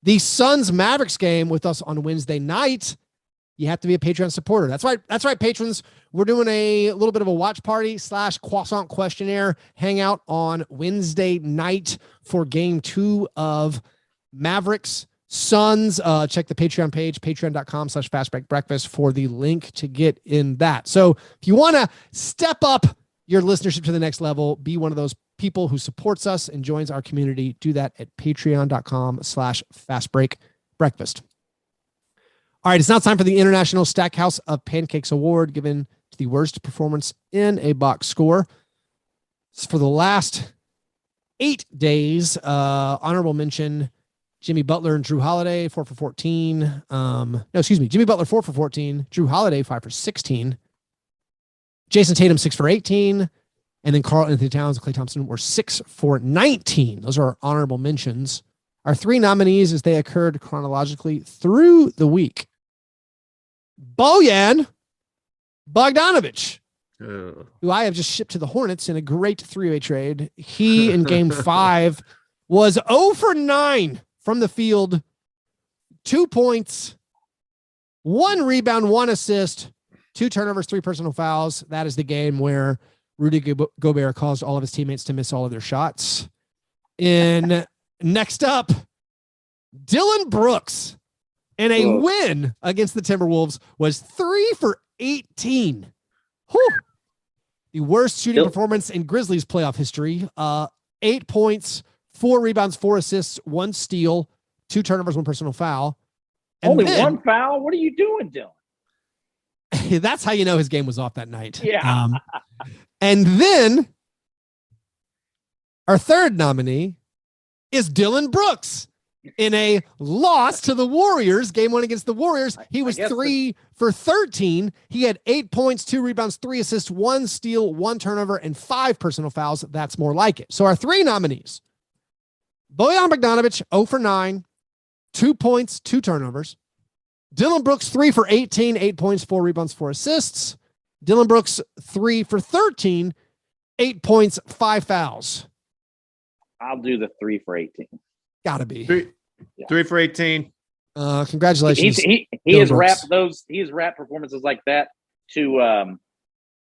the Suns-Mavericks game with us on Wednesday night, you have to be a Patreon supporter. That's right, patrons. We're doing a little bit of a watch party / croissant questionnaire hangout on Wednesday night for game 2 of Mavericks Suns. Check the Patreon page, patreon.com/Fastbreak Breakfast for the link to get in that. So if you want to step up your listenership to the next level, be one of those people who supports us and joins our community, do that at patreon.com/Fastbreak Breakfast. All right, it's now time for the International Stackhouse of Pancakes Award, given to the worst performance in a box score. For the last 8 days, honorable mention, Jimmy Butler and Drew Holiday, 4 for 14. Jimmy Butler, 4 for 14. Drew Holiday, 5 for 16. Jason Tatum, 6 for 18. And then Karl Anthony Towns and Klay Thompson were 6 for 19. Those are our honorable mentions. Our 3 nominees, as they occurred chronologically through the week. Bojan Bogdanovic, who I have just shipped to the Hornets in a great 3-way trade. He, in game 5, was 0 for 9 from the field, 2 points, 1 rebound, 1 assist, 2 turnovers, 3 personal fouls. That is the game where Rudy Gobert caused all of his teammates to miss all of their shots. Next up, Dylan Brooks, in a win against the Timberwolves, was 3 for 18. Whew. The worst shooting performance in Grizzlies playoff history. 8 points, 4 rebounds, 4 assists, 1 steal, 2 turnovers, 1 personal foul. And only 1 foul? What are you doing, Dylan? That's how you know his game was off that night. Yeah. And then our third nominee is Dylan Brooks in a loss to the Warriors, game 1 against the Warriors. He was 3 for 13. He had 8 points, 2 rebounds, 3 assists, 1 steal, 1 turnover, and 5 personal fouls. That's more like it. So our 3 nominees, Bojan Bogdanovic, 0 for 9, 2 points, 2 turnovers. Dylan Brooks, 3 for 18, 8 points, 4 rebounds, 4 assists. Dylan Brooks, 3 for 13, 8 points, 5 fouls. I'll do the 3 for 18. Gotta be 3 for 18. Congratulations. He has wrapped performances like that to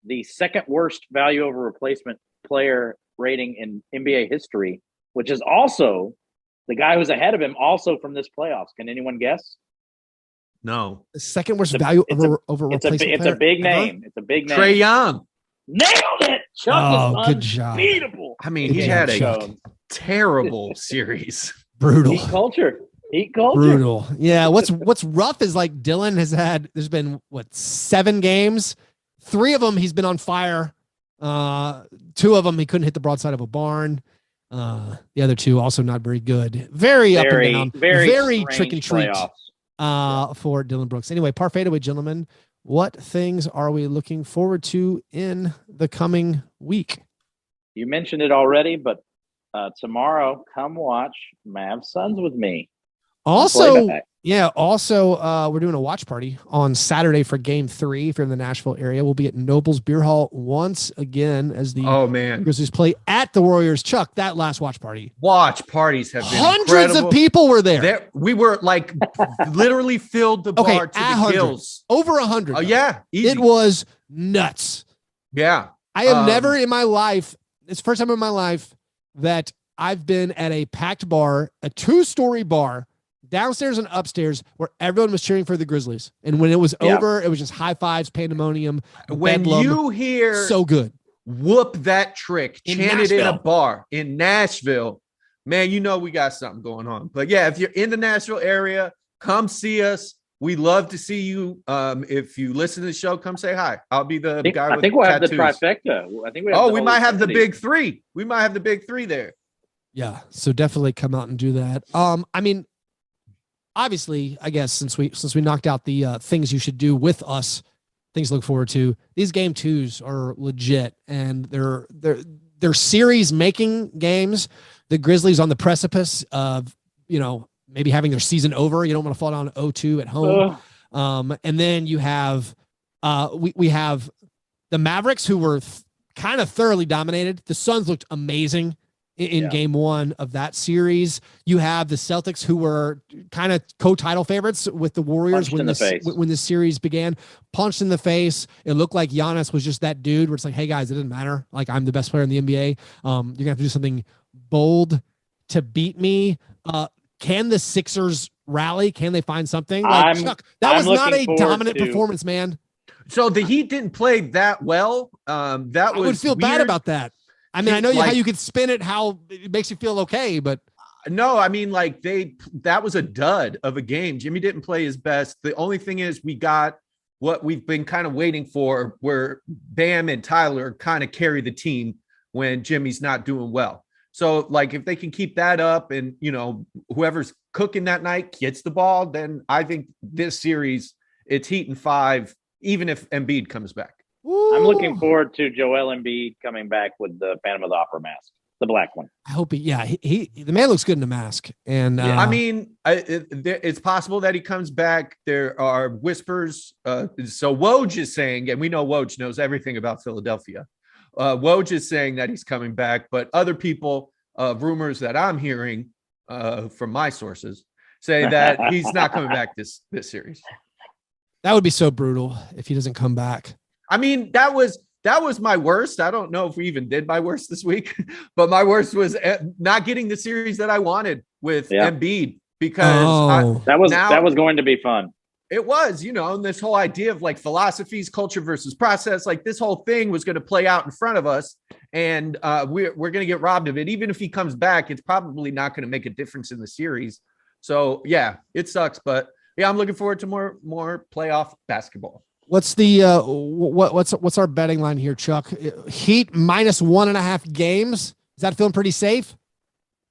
the second worst value over replacement player rating in NBA history, which is also the guy who's ahead of him, also from this playoffs. Can anyone guess? No. The second worst value over replacement It's a big ever? name. It's a big name. Trae Young. Nailed it. Chuck is good job. unbeatable. I mean, he had a terrible series. Brutal. Heat culture. Brutal. Yeah. What's rough is like Dylan there's been 7 games. 3 of them he's been on fire. 2 of them he couldn't hit the broadside of a barn. The other 2 also not very good. Very up and down. Very trick and treat for Dylan Brooks. Anyway, par fadeaway, gentlemen. What things are we looking forward to in the coming week? You mentioned it already, but tomorrow, come watch Mavs Suns with me. Also, we're doing a watch party on Saturday for Game 3. If you're in the Nashville area, we'll be at Noble's Beer Hall once again as the Grizzlies play at the Warriors. Chuck, that last watch party. Watch parties have been hundreds incredible. of people were there. We were like literally filled the bar to the gills. Over 100. Oh yeah, easy. It was nuts. Yeah, I have never in my life. It's the first time in my life that I've been at a packed bar, a 2-story bar, downstairs and upstairs, where everyone was cheering for the Grizzlies. And when it was over, it was just high fives, pandemonium. When bedlam. you hear so good, whoop that trick in chanted Nashville. in a bar in Nashville, man, you know we got something going on. But yeah, if you're in the Nashville area, come see us. We love to see you. If you listen to the show, come say hi. I'll be the guy. I think we'll have the trifecta. I think we might have the big 3. We might have the big 3 there. Yeah, so definitely come out and do that. I mean, obviously, I guess since we knocked out the things you should do with us, things to look forward to. These game 2s are legit, and they're series making games. The Grizzlies on the precipice of maybe having their season over. You don't want to fall down 0-2 at home. And then you have we have the Mavericks, who were kind of thoroughly dominated. The Suns looked amazing in game 1 of that series. You have the Celtics, who were kind of co-title favorites with the Warriors when the series began. Punched in the face. It looked like Giannis was just that dude where it's like, hey guys, it doesn't matter. Like, I'm the best player in the NBA. You're gonna have to do something bold to beat me. Can the Sixers rally? Can they find something? Chuck, that was not a dominant performance, man. So the Heat didn't play that well. I would feel bad about that. I mean, I know how you could spin it, how it makes you feel okay, but no, I mean, that was a dud of a game. Jimmy didn't play his best. The only thing is we got what we've been kind of waiting for, where Bam and Tyler kind of carry the team when Jimmy's not doing well. So if they can keep that up and, whoever's cooking that night gets the ball, then I think this series, it's Heat in 5, even if Embiid comes back. Ooh. I'm looking forward to Joel Embiid coming back with the Phantom of the Opera mask, the black one. I hope the man looks good in the mask. And I mean, it's possible that he comes back. There are whispers. So Woj is saying, and we know Woj knows everything about Philadelphia. Woj is saying that he's coming back, but other people, rumors that I'm hearing from my sources, say that he's not coming back this series. That would be so brutal if he doesn't come back. I mean, that was my worst. I don't know if we even did my worst this week, but my worst was not getting the series that I wanted with Embiid, because that was going to be fun. It was, and this whole idea of philosophies, culture versus process, this whole thing was going to play out in front of us, and we're going to get robbed of it. Even if he comes back, it's probably not going to make a difference in the series. So yeah, it sucks, but yeah, I'm looking forward to more playoff basketball. What's the what's our betting line here, Chuck? Heat -1.5 games. Is that feeling pretty safe?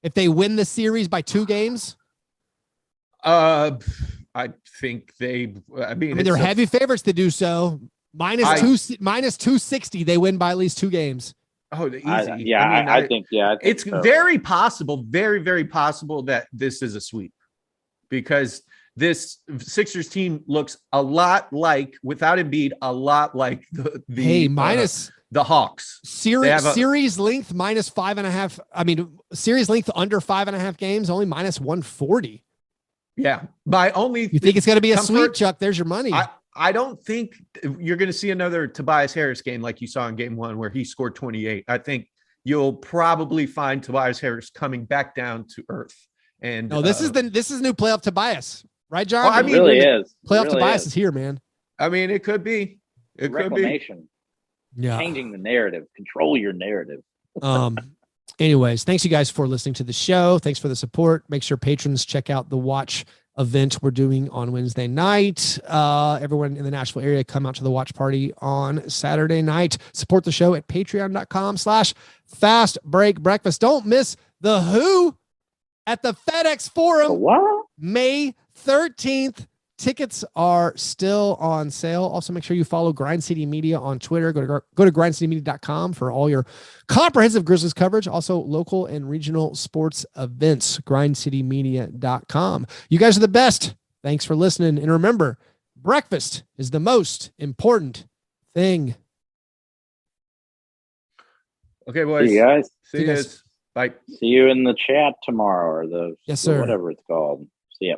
If they win the series by 2 games? I think I mean they're heavy favorites to do so. -260. They win by at least 2 games. Oh, easy. I think it's so. Very possible, very, very possible that this is a sweep, because this Sixers team looks a lot like, without Embiid, a lot like the Hawks. Series length -5.5. I mean, series length under 5.5 games, only -140. Yeah. You think it's going to be a sweep, Chuck? There's your money. I don't think you're going to see another Tobias Harris game like you saw in game 1 where he scored 28. I think you'll probably find Tobias Harris coming back down to earth. And this is new playoff Tobias, right, John? Well, I mean, it really is. Playoff Tobias is here, man. I mean, it could be. It could be. Yeah. Changing the narrative. Control your narrative. Anyways, thanks you guys for listening to the show. Thanks for the support. Make sure patrons check out the watch event we're doing on Wednesday night. Everyone in the Nashville area, come out to the watch party on Saturday night. Support the show at patreon.com/Fastbreak Breakfast. Don't miss the Who at the FedEx Forum, May 13th. Tickets are still on sale. Also, make sure you follow Grind City Media on Twitter. Go to grindcitymedia.com for all your comprehensive Grizzlies coverage. Also, local and regional sports events. grindcitymedia.com. You guys are the best. Thanks for listening. And remember, breakfast is the most important thing. Okay, boys. See you guys. See you guys. Bye. See you in the chat tomorrow, or yes, sir. Whatever it's called. See ya.